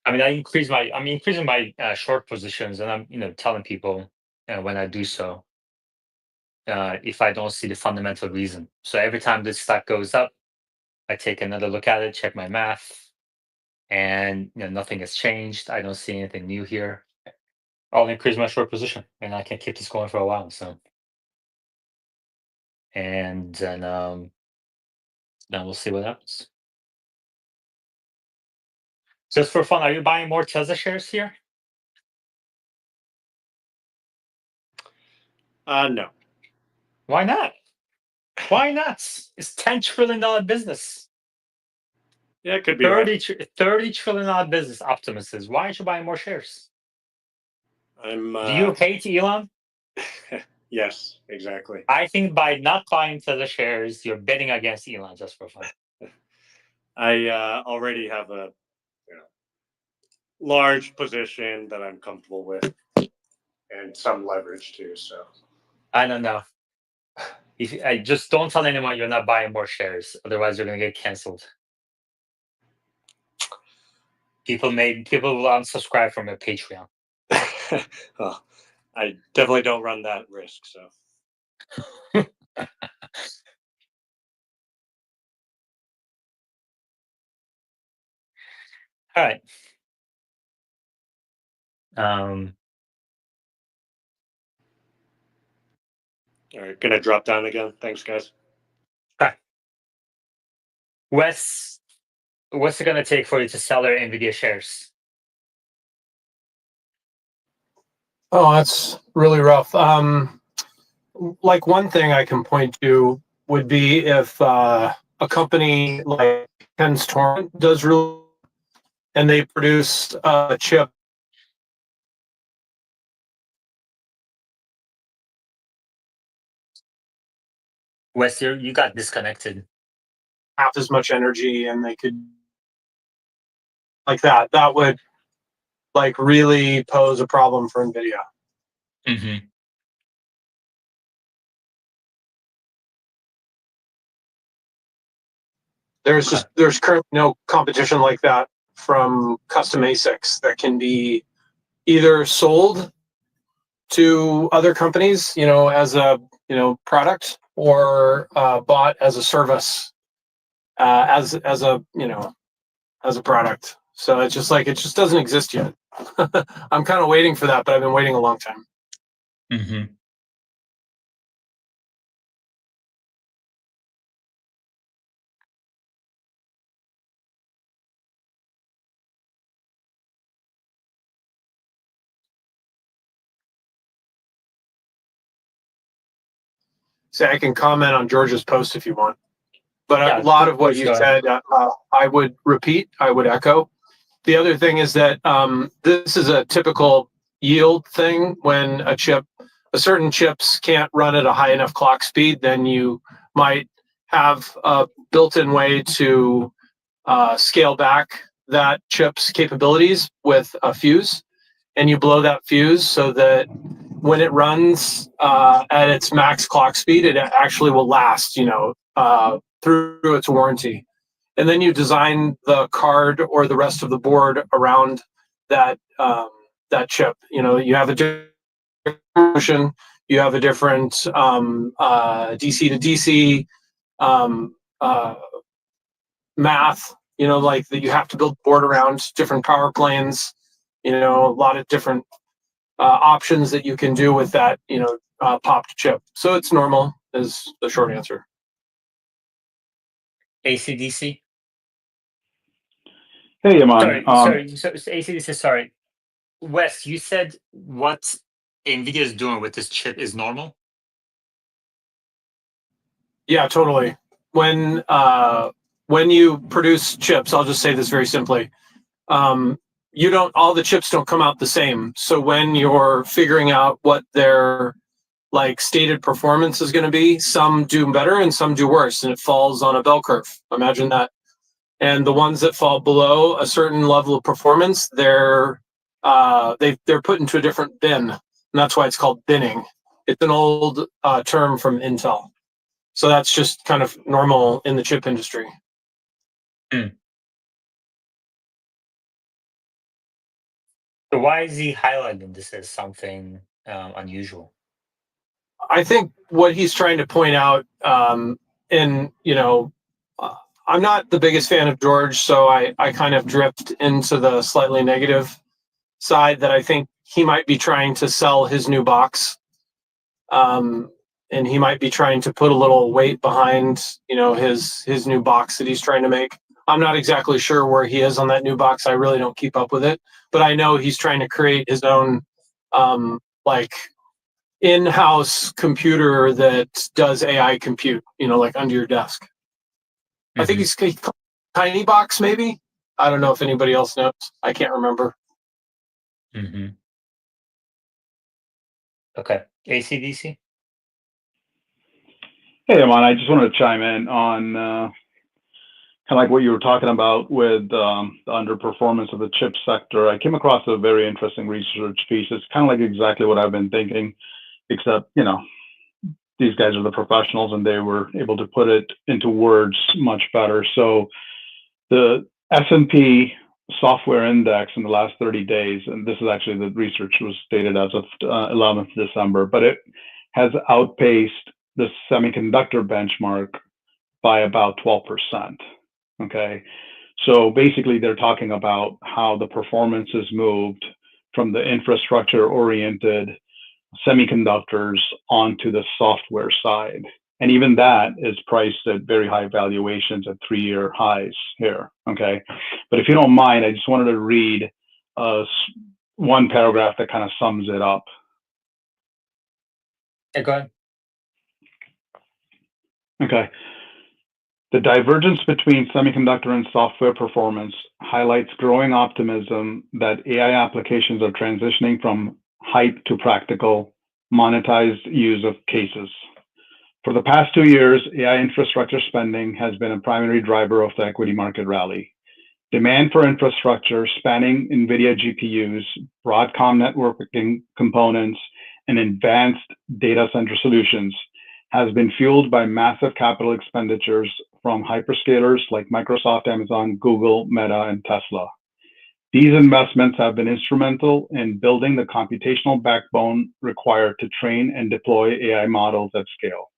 I'm increasing my short positions, and I'm telling people when I do so, if I don't see the fundamental reason. So every time this stock goes up, I take another look at it, check my math, and nothing has changed. I don't see anything new here. I'll increase my short position, and I can keep this going for a while. So, and then we'll see what happens. Just for fun, are you buying more Tesla shares here? No. Why not? Why not? It's $10 trillion business. Yeah, it could be right. $30 trillion business. Optimus says, why aren't you buying more shares? I'm. Do you hate Elon? Yes, exactly. I think by not buying Tesla shares, you're betting against Elon just for fun. I already have a large position that I'm comfortable with, and some leverage too. So I don't know. If I just don't tell anyone you're not buying more shares, otherwise you're gonna get canceled. People will unsubscribe from your Patreon. well, I definitely don't run that risk. So All right. Um, all right, gonna drop down again. Thanks, guys. okay. Wes, what's it gonna take for you to sell your Nvidia shares? Oh, that's really rough. Like one thing I can point to would be if a company like Ken's Torrent does really, and they produce a chip Wes, you got disconnected. half as much energy, and they could like that. That would like really pose a problem for NVIDIA. Mm-hmm. There's currently no competition like that from custom ASICs that can be either sold to other companies, as a product, or bought as a service, as a product. So it's just like it just doesn't exist yet. I'm kind of waiting for that, but I've been waiting a long time. Mm-hmm. So I can comment on George's post if you want, but Yeah, a lot of what please you go ahead. said, I would repeat, I would echo. The other thing is that this is a typical yield thing. When a certain chips can't run at a high enough clock speed, then you might have a built-in way to scale back that chip's capabilities with a fuse, and you blow that fuse so that when it runs at its max clock speed, it actually will last, through its warranty. And then you design the card or the rest of the board around that that chip. You have a different motion, you have a different DC to DC math. Like that, you have to build board around different power planes. A lot of different options that you can do with that. Popped chip. So it's normal. Is the short answer. ACDC. Hey, Yaman. Sorry. So ACDC. Sorry, Wes. You said what NVIDIA is doing with this chip is normal. Yeah, totally. When you produce chips, I'll just say this very simply. All the chips don't come out the same. So when you're figuring out what their stated performance is going to be, some do better and some do worse, and it falls on a bell curve. Imagine that. And the ones that fall below a certain level of performance, they're put into a different bin, and that's why it's called binning. It's an old term from Intel. So that's just kind of normal in the chip industry. So why is he highlighting this as something unusual? I think what he's trying to point out, and I'm not the biggest fan of George, so I kind of drift into the slightly negative side that I think he might be trying to sell his new box. And he might be trying to put a little weight behind, his new box that he's trying to make. I'm not exactly sure where he is on that new box. I really don't keep up with it, but I know he's trying to create his own, in-house computer that does AI compute, under your desk. I think he's Tiny Box, maybe. I don't know if anybody else knows. I can't remember. Okay, ACDC. Hey, Yaman. I just wanted to chime in on kind of like what you were talking about with the underperformance of the chip sector. I came across a very interesting research piece. It's kind of like exactly what I've been thinking, except these guys are the professionals and they were able to put it into words much better. So the S&P software index in the last 30 days, and this is actually the research was stated as of 11th December, but it has outpaced the semiconductor benchmark by about 12%. Okay. So basically they're talking about how the performance has moved from the infrastructure oriented semiconductors onto the software side. And even that is priced at very high valuations at 3-year highs here. Okay. But if you don't mind, I just wanted to read one paragraph that kind of sums it up. Yeah, go ahead. Okay. The divergence between semiconductor and software performance highlights growing optimism that AI applications are transitioning from hype to practical, monetized use of cases. For the past 2 years, AI infrastructure spending has been a primary driver of the equity market rally. Demand for infrastructure spanning NVIDIA GPUs, Broadcom networking components, and advanced data center solutions has been fueled by massive capital expenditures from hyperscalers like Microsoft, Amazon, Google, Meta, and Tesla. These investments have been instrumental in building the computational backbone required to train and deploy AI models at scale.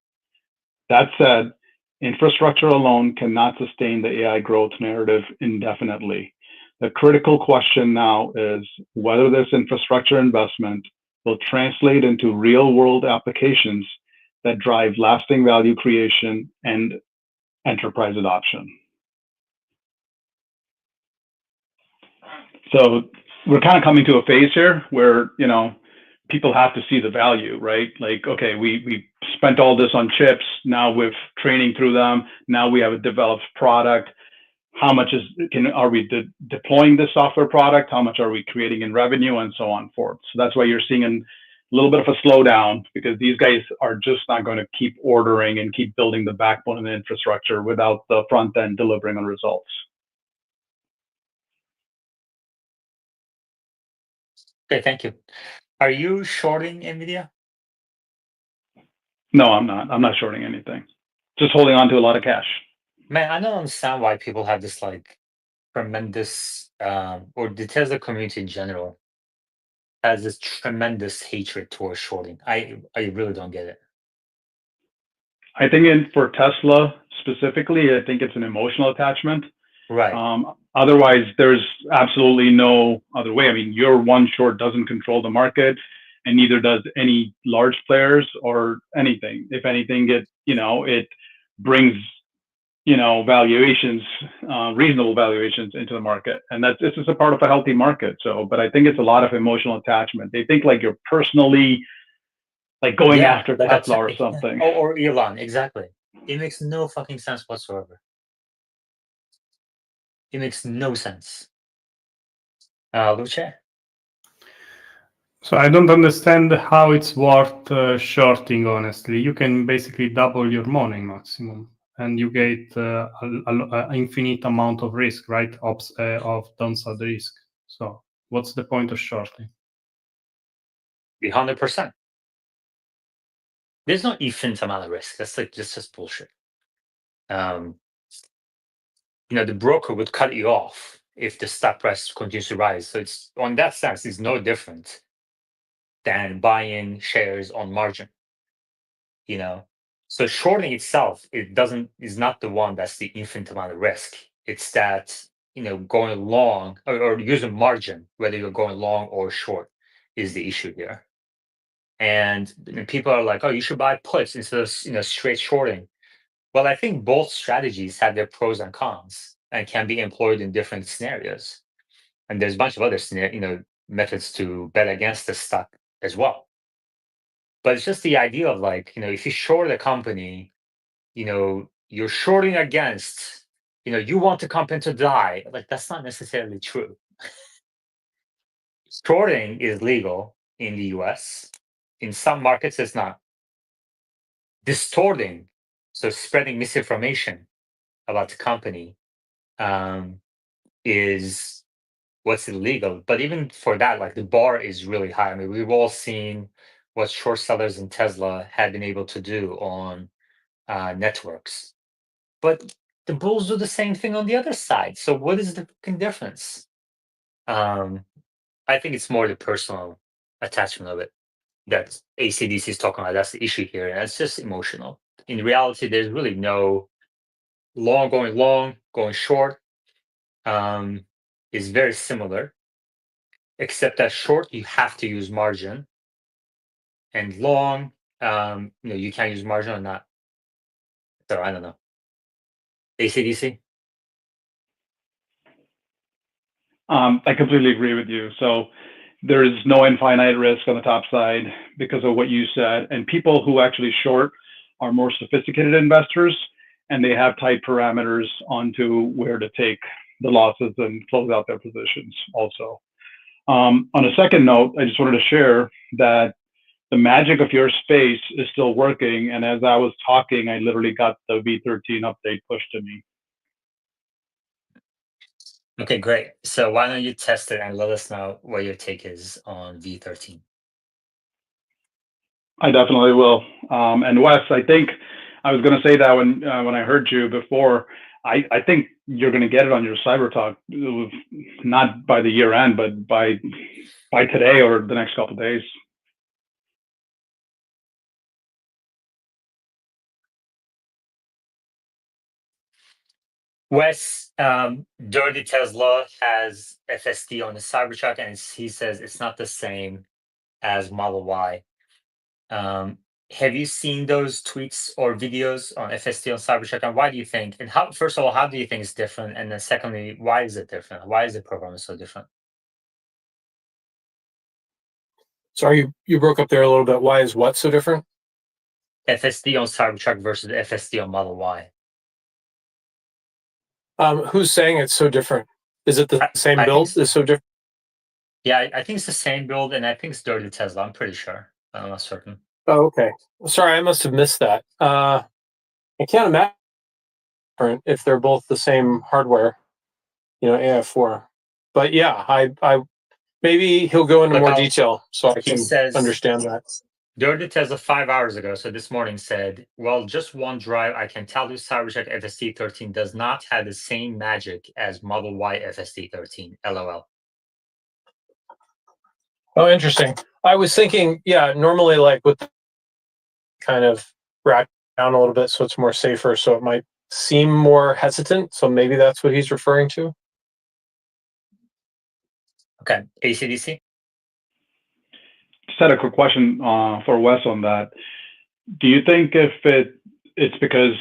That said, infrastructure alone cannot sustain the AI growth narrative indefinitely. The critical question now is whether this infrastructure investment will translate into real-world applications that drive lasting value creation and enterprise adoption. So we're kind of coming to a phase here where, you know, people have to see the value, right? Like, okay, we spent all this on chips. Now with training through them, now we have a developed product. How much are we deploying this software product? How much are we creating in revenue, and so on and forth. So that's why you're seeing a little bit of a slowdown, because these guys are just not going to keep ordering and keep building the backbone and the infrastructure without the front end delivering on results. Okay, thank you. Are you shorting NVIDIA? No, I'm not. I'm not shorting anything. Just holding on to a lot of cash. Man, I don't understand why people have this like tremendous, or the Tesla community in general has this tremendous hatred towards shorting. I really don't get it. I think for Tesla specifically, I think it's an emotional attachment. Right. Otherwise, there's absolutely no other way. I mean, your one short doesn't control the market, and neither does any large players or anything. If anything, it brings, valuations, reasonable valuations into the market, and this is a part of a healthy market. So, but I think it's a lot of emotional attachment. They think like you're personally like going after Tesla or something. Or Elon, exactly. It makes no fucking sense whatsoever. It makes no sense. Luce? So I don't understand how it's worth shorting, honestly. You can basically double your money maximum, and you get an infinite amount of risk, right? Of downside risk. So what's the point of shorting? 100%. There's no infinite amount of risk. That's like just bullshit. The broker would cut you off if the stock price continues to rise. So it's on that sense, it's no different than buying shares on margin. So shorting itself, is not the one that's the infinite amount of risk. It's that going long or using margin, whether you're going long or short, is the issue here. And people are like, oh, you should buy puts instead of straight shorting. Well, I think both strategies have their pros and cons and can be employed in different scenarios. And there's a bunch of other methods to bet against the stock as well. But it's just the idea of like, if you short a company, you're shorting against, you want the company to die. Like, that's not necessarily true. Shorting is legal in the US. In some markets, it's not. Distorting, so spreading misinformation about the company, is what's illegal. But even for that, like the bar is really high. I mean, we've all seen what short sellers in Tesla have been able to do on networks. But the bulls do the same thing on the other side. So what is the fucking difference? I think it's more the personal attachment of it that ACDC is talking about. That's the issue here. And it's just emotional. In reality, there's really no going short is very similar, except that short, you have to use margin. And long, you can't use margin or not. So I don't know. ACDC? I completely agree with you. So there is no infinite risk on the top side because of what you said. And people who actually short are more sophisticated investors, and they have tight parameters onto where to take the losses and close out their positions also. On a second note, I just wanted to share that the magic of your space is still working. And as I was talking, I literally got the V13 update pushed to me. Okay, great. So why don't you test it and let us know what your take is on V13? I definitely will. And Wes, I think I was going to say that when I heard you before, I think you're going to get it on your cyber talk, not by the year end, but by today or the next couple of days. Wes, Dirty Tesla has FSD on the Cybertruck, and he says it's not the same as Model Y. Have you seen those tweets or videos on FSD on Cybertruck, and why do you think? And how? First of all, how do you think it's different? And then secondly, why is it different? Why is the program so different? Sorry, you broke up there a little bit. Why is what so different? FSD on Cybertruck versus FSD on Model Y. Who's saying it's so different? Is it the same I think build? so. Is so different? Yeah, I think it's the same build, and I think it's Dirty Tesla. I'm pretty sure. I'm not certain. Oh, okay. Sorry, I must have missed that. I can't imagine if they're both the same hardware, AF4. But yeah, I maybe he'll go into Look, more detail so I he can says understand that. Dirty Tesla 5 hours ago, so this morning said, well, just one drive, I can tell you Cybertruck FSD 13 does not have the same magic as Model Y FSD 13. LOL. Oh, interesting. I was thinking, yeah, normally like with kind of rack down a little bit so it's more safer, so it might seem more hesitant. So maybe that's what he's referring to. Okay, ACDC? Just had a quick question for Wes on that. Do you think if it's because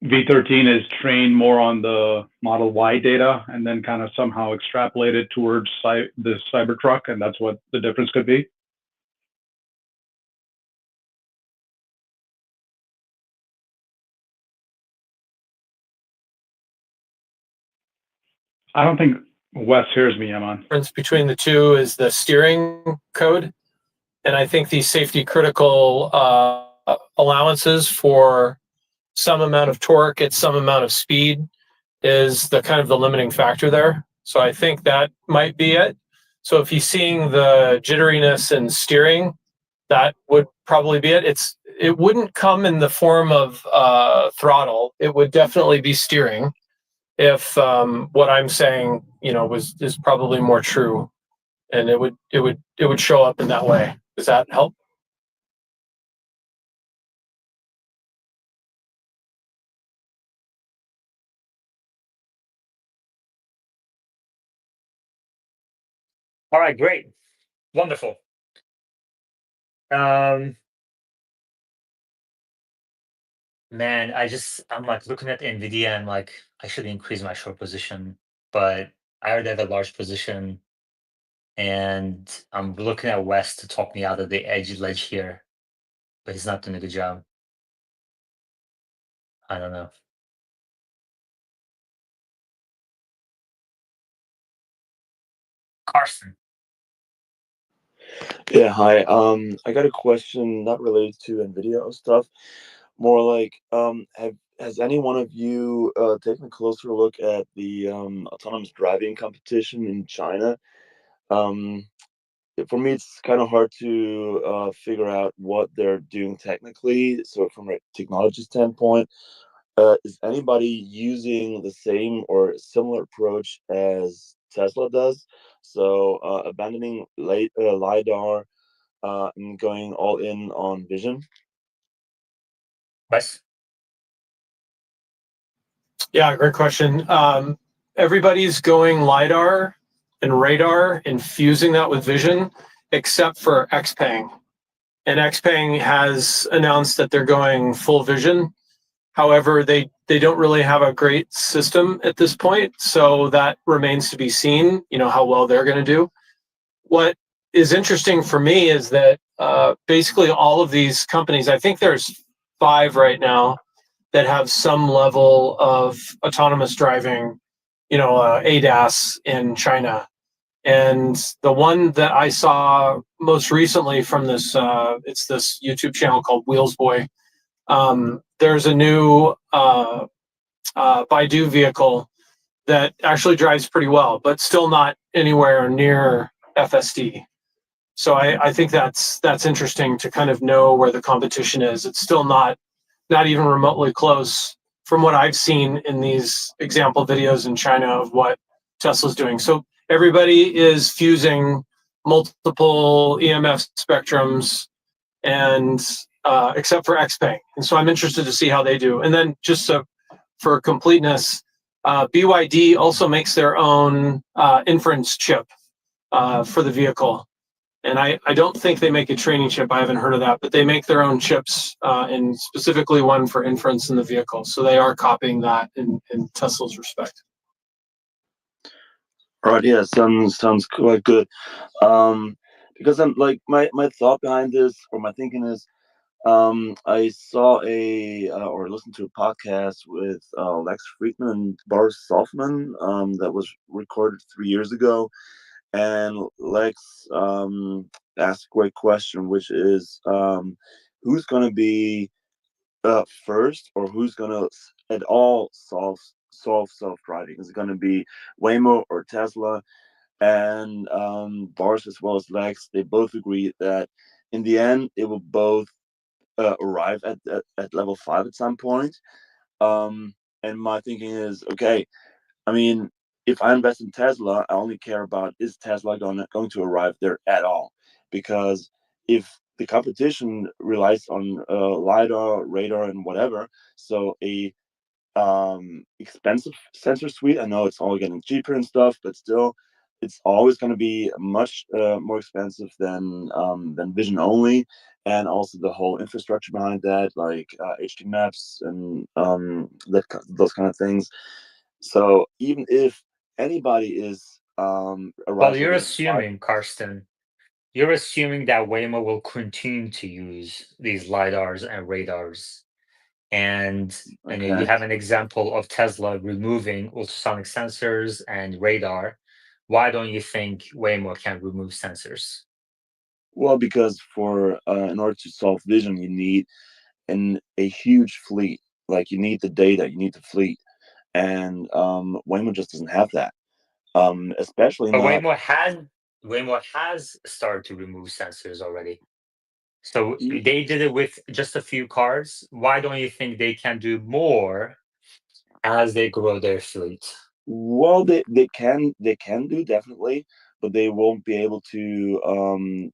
V13 is trained more on the Model Y data and then kind of somehow extrapolated towards the Cybertruck, and that's what the difference could be? I don't think Wes hears me, Yaman. Difference between the two is the steering code. And I think these safety critical allowances for some amount of torque at some amount of speed is the kind of the limiting factor there. So I think that might be it. So if he's seeing the jitteriness in steering, that would probably be it. It wouldn't come in the form of throttle. It would definitely be steering. If what I'm saying, is probably more true, and it would show up in that way. Does that help? All right, great. Wonderful. Man, I'm like looking at NVIDIA and like I should increase my short position, but I already have a large position and I'm looking at West to talk me out of the edge ledge here, but he's not doing a good job. I don't know. Carson. Yeah, hi. I got a question not related to NVIDIA stuff, more like has any one of you taken a closer look at the autonomous driving competition in China? For me, it's kind of hard to figure out what they're doing technically. So, from a technology standpoint, is anybody using the same or similar approach as Tesla does? So, abandoning LiDAR and going all in on vision? Wes? Yeah, great question. Everybody's going LiDAR and radar and fusing that with vision, except for XPeng. And XPeng has announced that they're going full vision. However, they don't really have a great system at this point, so that remains to be seen, how well they're going to do. What is interesting for me is that basically all of these companies, I think there's 5 right now, that have some level of autonomous driving, ADAS in China. And the one that I saw most recently from this, it's this YouTube channel called Wheels Boy. There's a new Baidu vehicle that actually drives pretty well, but still not anywhere near FSD. So I think that's interesting to kind of know where the competition is. It's still not not even remotely close from what I've seen in these example videos in China of what Tesla's doing. So everybody is fusing multiple EMF spectrums and except for XPeng. And so I'm interested to see how they do. And then just for completeness, BYD also makes their own inference chip for the vehicle. And I don't think they make a training chip. I haven't heard of that, but they make their own chips, and specifically one for inference in the vehicle. So they are copying that in Tesla's respect. Right, yeah, sounds quite good. Because I'm like my thought behind this, or my thinking is, I saw or listened to a podcast with Lex Friedman and Boris Salfman that was recorded 3 years ago, and Lex asked a great question, which is who's going to be first, or who's going to at all solve self-driving? Is it going to be Waymo or Tesla? And Boris as well as Lex, they both agree that in the end it will both arrive at level 5 at some point. And my thinking is, okay, I mean, if I invest in Tesla, I only care about, is Tesla going to arrive there at all? Because if the competition relies on lidar, radar, and whatever, so a expensive sensor suite, I know it's all getting cheaper and stuff, but still, it's always going to be much more expensive than vision only, and also the whole infrastructure behind that, like HD maps and those kind of things. So even if anybody is Well, arrives at you're level 5, assuming, Karsten, you're assuming that Waymo will continue to use these lidars and radars, and you okay. have an example of Tesla removing ultrasonic sensors and radar. Why don't you think Waymo can remove sensors? Well, because for in order to solve vision, you need a huge fleet. Like, you need the data, you need the fleet, and Waymo just doesn't have that. Especially But not. Waymo has started to remove sensors already. So e- they did it with just a few cars. Why don't you think they can do more as they grow their fleet? Well, they can do, definitely, but they won't be able to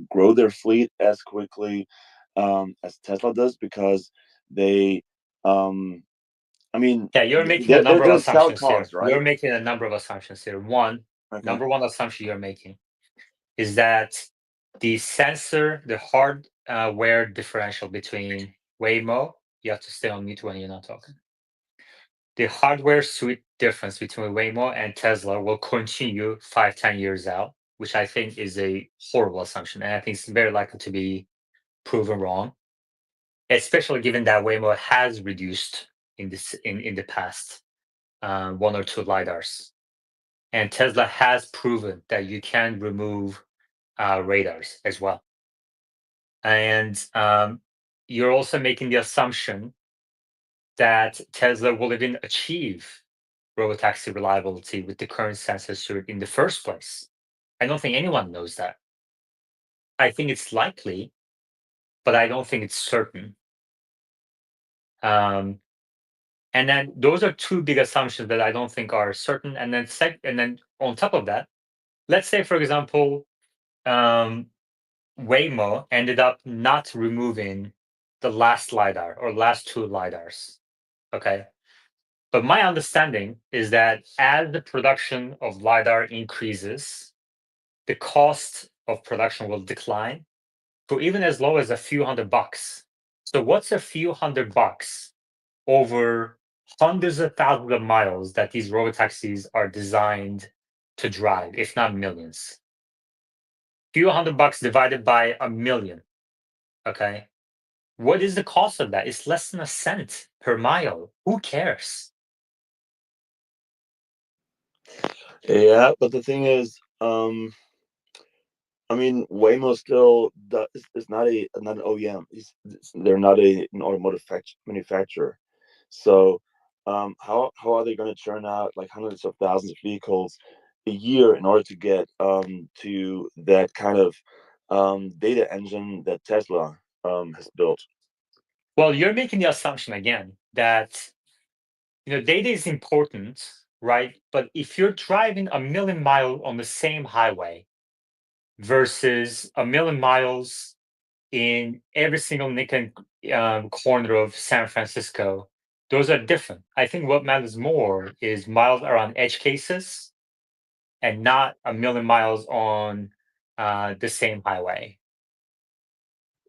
grow their fleet as quickly as Tesla does, because they um I mean, Yeah, you're making a they're number of gonna sell assumptions here. cars, You're right? making a number of assumptions here. Okay. Number one assumption you're making is that the hardware differential between Waymo, you have to stay on mute when you're not talking. The hardware suite difference between Waymo and Tesla will continue 5-10 years out, which I think is a horrible assumption. And I think it's very likely to be proven wrong, especially given that Waymo has reduced in the past one or two lidars. And Tesla has proven that you can remove radars as well. And you're also making the assumption that Tesla will even achieve robotaxi reliability with the current sensor suite in the first place. I don't think anyone knows that. I think it's likely, but I don't think it's certain. Um, and then those are two big assumptions that I don't think are certain. And then on top of that, let's say, for example, um, Waymo ended up not removing the last lidar or last two lidars. Okay. But my understanding is that as the production of lidar increases, the cost of production will decline to even as low as a few $100. So what's a few $100 over hundreds of thousands of miles that these robotaxis are designed to drive, if not millions? Few $100 divided by a million. Okay. What is the cost of that? It's less than a cent per mile. Who cares? Yeah, but the thing is, I mean, Waymo still is not an OEM. They're not an automotive manufacturer. So, how are they going to churn out like hundreds of thousands of vehicles a year in order to get to that kind of data engine that Tesla has built? Well, you're making the assumption again that data is important, right? But if you're driving a million miles on the same highway versus a million miles in every single nick and corner of San Francisco, those are different. I think what matters more is miles around edge cases and not a million miles on the same highway.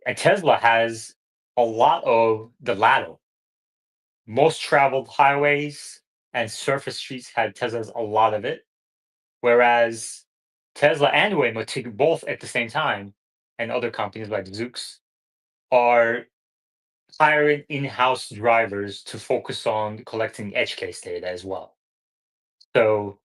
And Tesla has a lot of the latter. Most traveled highways and surface streets had Teslas a lot of it, whereas Tesla and Waymo take both at the same time, and other companies like Zoox are hiring in-house drivers to focus on collecting edge case data as well. So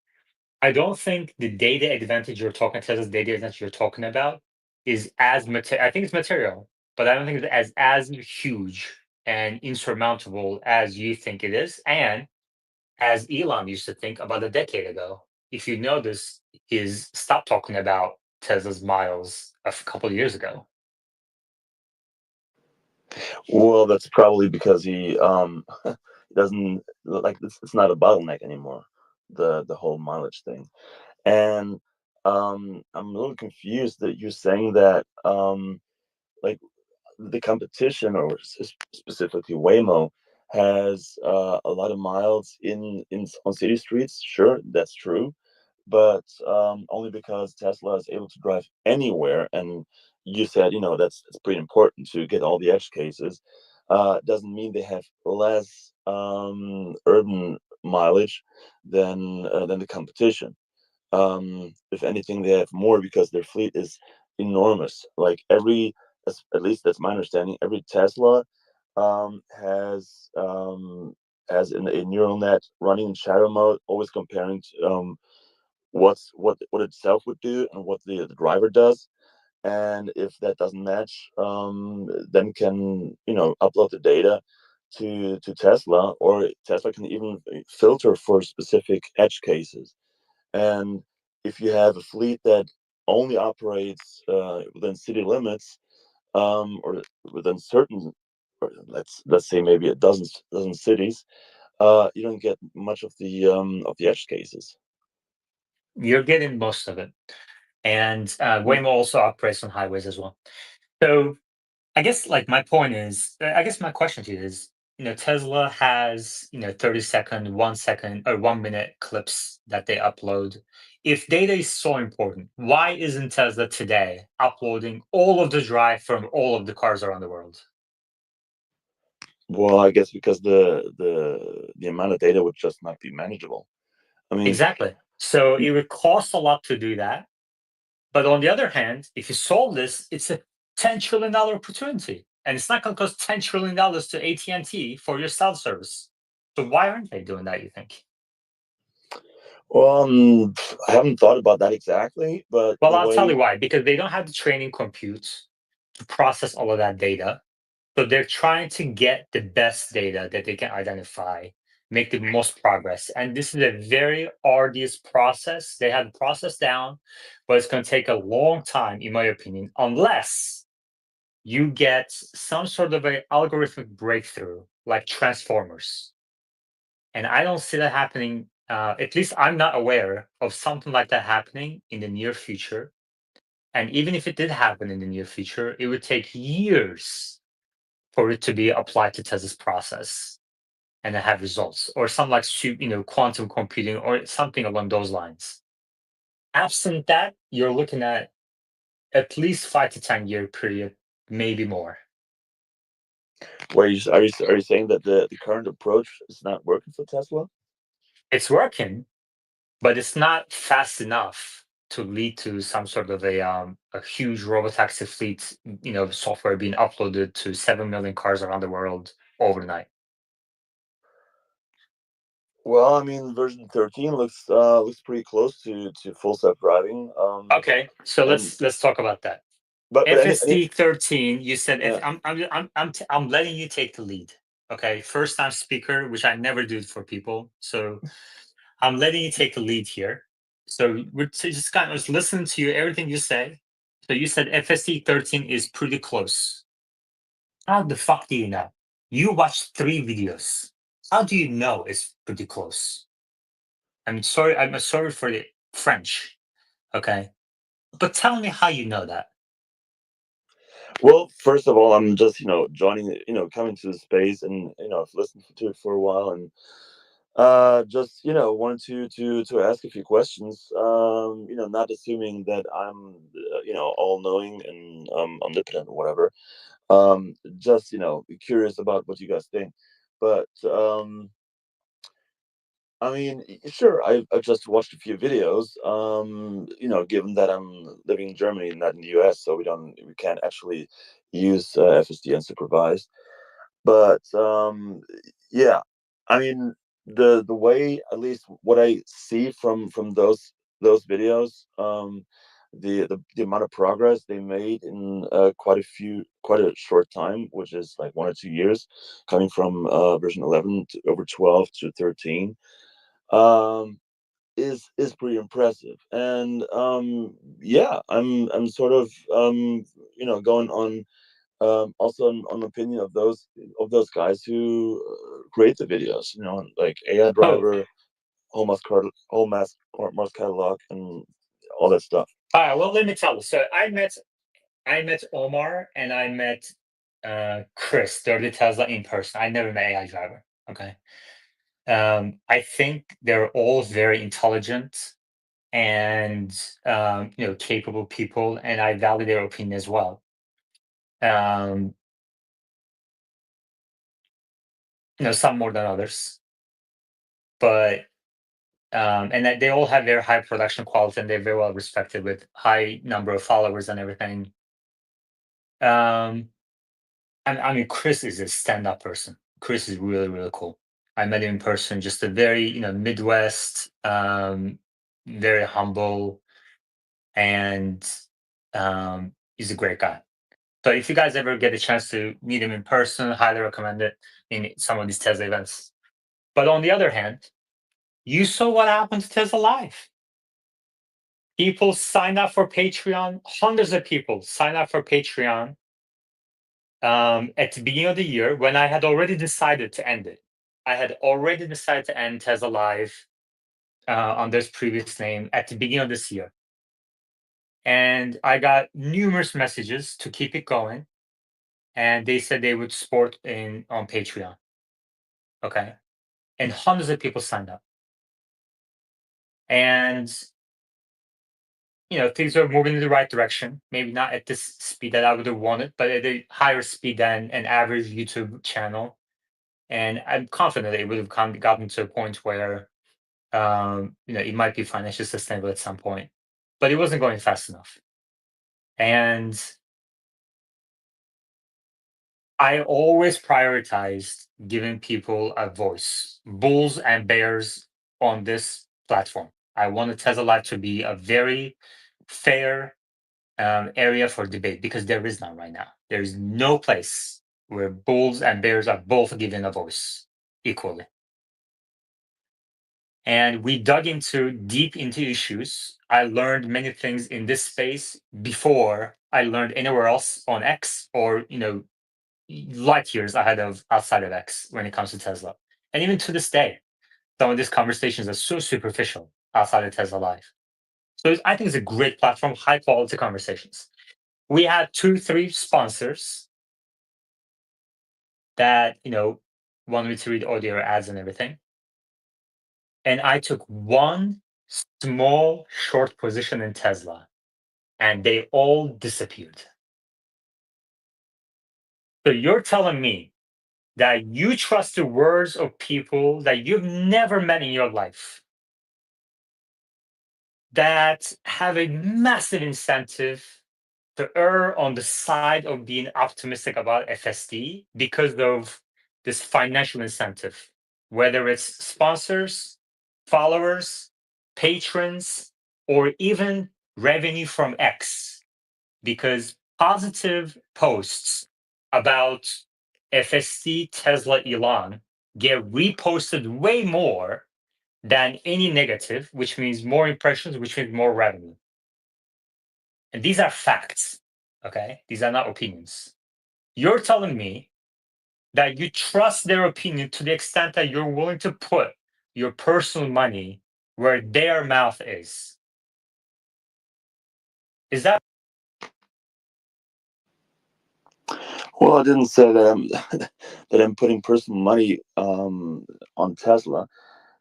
I don't think the data advantage you're talking Tesla's data advantage you're talking about is as material. I think it's material, but I don't think it's as huge and insurmountable as you think it is, and as Elon used to think about a decade ago. If you notice, is stop talking about Tesla's miles a couple of years ago. Well, that's probably because he doesn't like it's not a bottleneck anymore, the whole mileage thing. And I'm a little confused that you're saying that like the competition, or specifically Waymo, has a lot of miles in on city streets. Sure, that's true, but only because Tesla is able to drive anywhere. And you said, that's pretty important to get all the edge cases. Doesn't mean they have less urban mileage than the competition. If anything, they have more because their fleet is enormous. Like at least that's my understanding, every Tesla has a neural net running in shadow mode, always comparing to, what itself would do and what the driver does. And if that doesn't match, then can upload the data to Tesla, or Tesla can even filter for specific edge cases. And if you have a fleet that only operates within city limits, or within certain, or let's say maybe a dozen cities, you don't get much of the edge cases. You're getting most of it. And Waymo also operates on highways as well. So I guess like my point is, I guess my question to you is, Tesla has 30-second, 1 second, or 1 minute clips that they upload. If data is so important, why isn't Tesla today uploading all of the drive from all of the cars around the world? Well, I guess because the amount of data would just not be manageable. I mean, Exactly. So it would cost a lot to do that. But on the other hand, if you solve this, it's a $10 trillion opportunity, and it's not going to cost $10 trillion to AT&T for your cell service. So why aren't they doing that? You think? well, I haven't thought about that exactly, but Well, the I'll tell way you why. Because they don't have the training compute to process all of that data. So they're trying to get the best data that they can identify, make the most progress. And this is a very arduous process. They have the process down, but it's going to take a long time, in my opinion, unless you get some sort of a algorithmic breakthrough like transformers. And I don't see that happening. At least I'm not aware of something like that happening in the near future. And even if it did happen in the near future, it would take years for it to be applied to Tesla's process and then have results, or something like quantum computing or something along those lines. Absent that, you're looking at least 5 to 10 year period, maybe more. where are you saying that the current approach is not working for Tesla? It's working, but it's not fast enough to lead to some sort of a huge robotaxi fleet, software being uploaded to 7 million cars around the world overnight. Well, I mean, version 13 looks pretty close to full self driving. Okay, so And let's talk about that. but any FSD 13, you said if yeah. I'm letting you take the lead. Okay, first time speaker, which I never do for people. So I'm letting you take the lead here. So we're just kind of listening to you, everything you say. So you said FSD 13 is pretty close. How the fuck do you know? You watched 3 videos. How do you know it's pretty close? I'm sorry for the French, okay? But tell me how you know that. Well, first of all, I'm just joining, coming to the space, and I've listened to it for a while, and just wanted to ask a few questions. Not assuming that I'm all knowing and omnipotent or whatever. Just curious about what you guys think. But I mean, sure, I've just watched a few videos. Given that I'm living in Germany and not in the US, so we can't actually use FSD unsupervised. But yeah, I mean, the way, at least what I see from those videos, the amount of progress they made in quite a short time, which is like 1 or 2 years, coming from version 11 to over 12 to 13, um, is pretty impressive. And yeah, I'm sort of going on also on opinion of those guys who create the videos, like AI Oh, driver, whole mass Mars catalog, and all that stuff. all right. Well, let me tell you. So I met Omar and I met Chris. They're the Tesla in person. I never met AI driver. Okay. I think they're all very intelligent and capable people, and I value their opinion as well. Um, some more than others, but and that they all have very high production quality and they're very well respected with high number of followers and everything. Um, and I mean, Chris is a stand-up person. Chris is really, really cool. I met him in person. Just a very, Midwest, very humble, and he's a great guy. So if you guys ever get a chance to meet him in person, highly recommend it in some of these Tesla events. But on the other hand, you saw what happened to Tesla Live. People signed up for Patreon. Hundreds of people signed up for Patreon at the beginning of the year when I had already decided to end it. I had already decided to end Tesla Live on this previous name at the beginning of this year. And I got numerous messages to keep it going. And they said they would support on Patreon. Okay. And hundreds of people signed up. And things are moving in the right direction. Maybe not at this speed that I would have wanted, but at a higher speed than an average YouTube channel. And I'm confident that it would have gotten to a point where it might be financially sustainable at some point. But it wasn't going fast enough. And I always prioritized giving people a voice, bulls and bears on this platform. I wanted Tesla Live to be a very fair area for debate because there is none right now. There is no place where bulls and bears are both given a voice equally. And we dug deep into issues. I learned many things in this space before I learned anywhere else on X or light years ahead of outside of X when it comes to Tesla. And even to this day, some of these conversations are so superficial outside of Tesla Live. So I think it's a great platform, high quality conversations. We had 2, 3 sponsors that wanted me to read audio ads and everything, and I took one small short position in Tesla, and they all disappeared. So you're telling me that you trust the words of people that you've never met in your life that have a massive incentive to err on the side of being optimistic about FSD because of this financial incentive, whether it's sponsors, followers, patrons, or even revenue from X, because positive posts about FSD, Tesla, Elon get reposted way more than any negative, which means more impressions, which means more revenue. And these are facts, okay? These are not opinions. You're telling me that you trust their opinion to the extent that you're willing to put your personal money where their mouth is. Is that Well, I didn't say that I'm that I'm putting personal money on Tesla.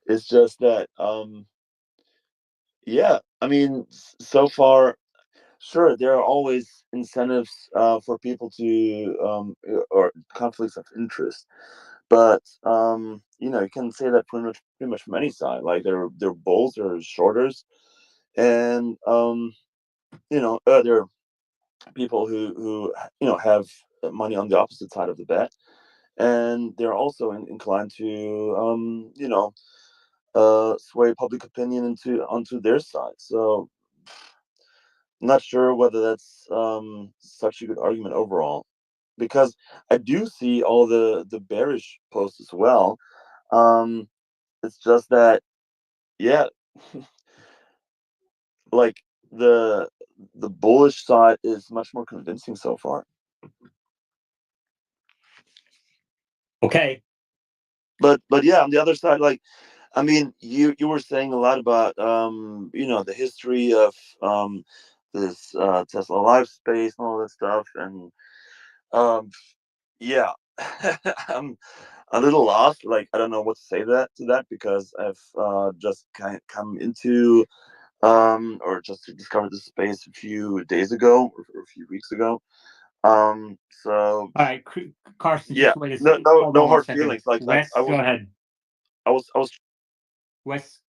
It's just that yeah, I mean, so far, sure, there are always incentives for people to or conflicts of interest, but you can say that pretty much from any side. Like they're bulls or shorters, and there are people who have money on the opposite side of the bet, and they're also inclined to sway public opinion onto their side. So not sure whether that's such a good argument overall, because I do see all the bearish posts as well. It's just that, yeah, like the the bullish side is much more convincing so far. okay? But yeah, on the other side, like, I mean, you were saying a lot about the history of this Tesla life space and all that stuff, and yeah, I'm a little lost. Like, I don't know what to say to that because I've just kind of come into or just discovered the space a few days ago or a few weeks ago. So All right, Carson, yeah, just wait a no second. no Hold no on one hard second. feelings. Like Wes, I go was ahead. I was Wes.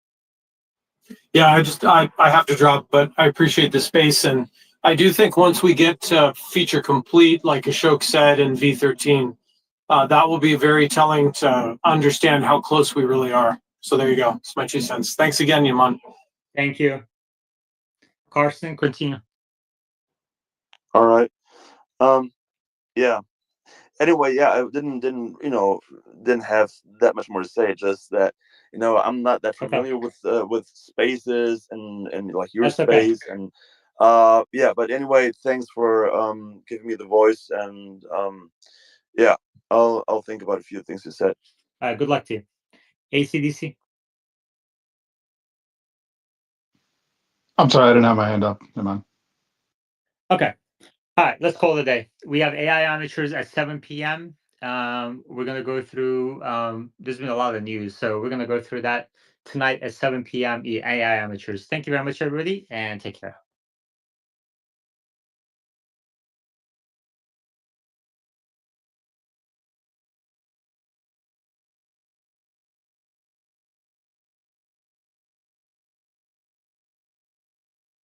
Yeah, I have to drop, but I appreciate the space, and I do think once we get feature complete, like Ashok said in V13, that will be very telling to understand how close we really are. So there you go. It's my 2 cents. Thanks again, Yaman. Thank you. Carson, continue. all right. Yeah. Anyway, yeah, I didn't have that much more to say. Just that I'm not that Okay, familiar with spaces and like your that's okay. space and yeah. But anyway, thanks for giving me the voice and yeah, I'll think about a few things you said. Good luck to you. ACDC. I'm sorry, I didn't have my hand up. Am I? Okay. All right, let's call it a day. We have AI amateurs at 7 p.m. We're going to go through, there's been a lot of news, so we're going to go through that tonight at 7 p.m. AI amateurs. Thank you very much, everybody, and take care.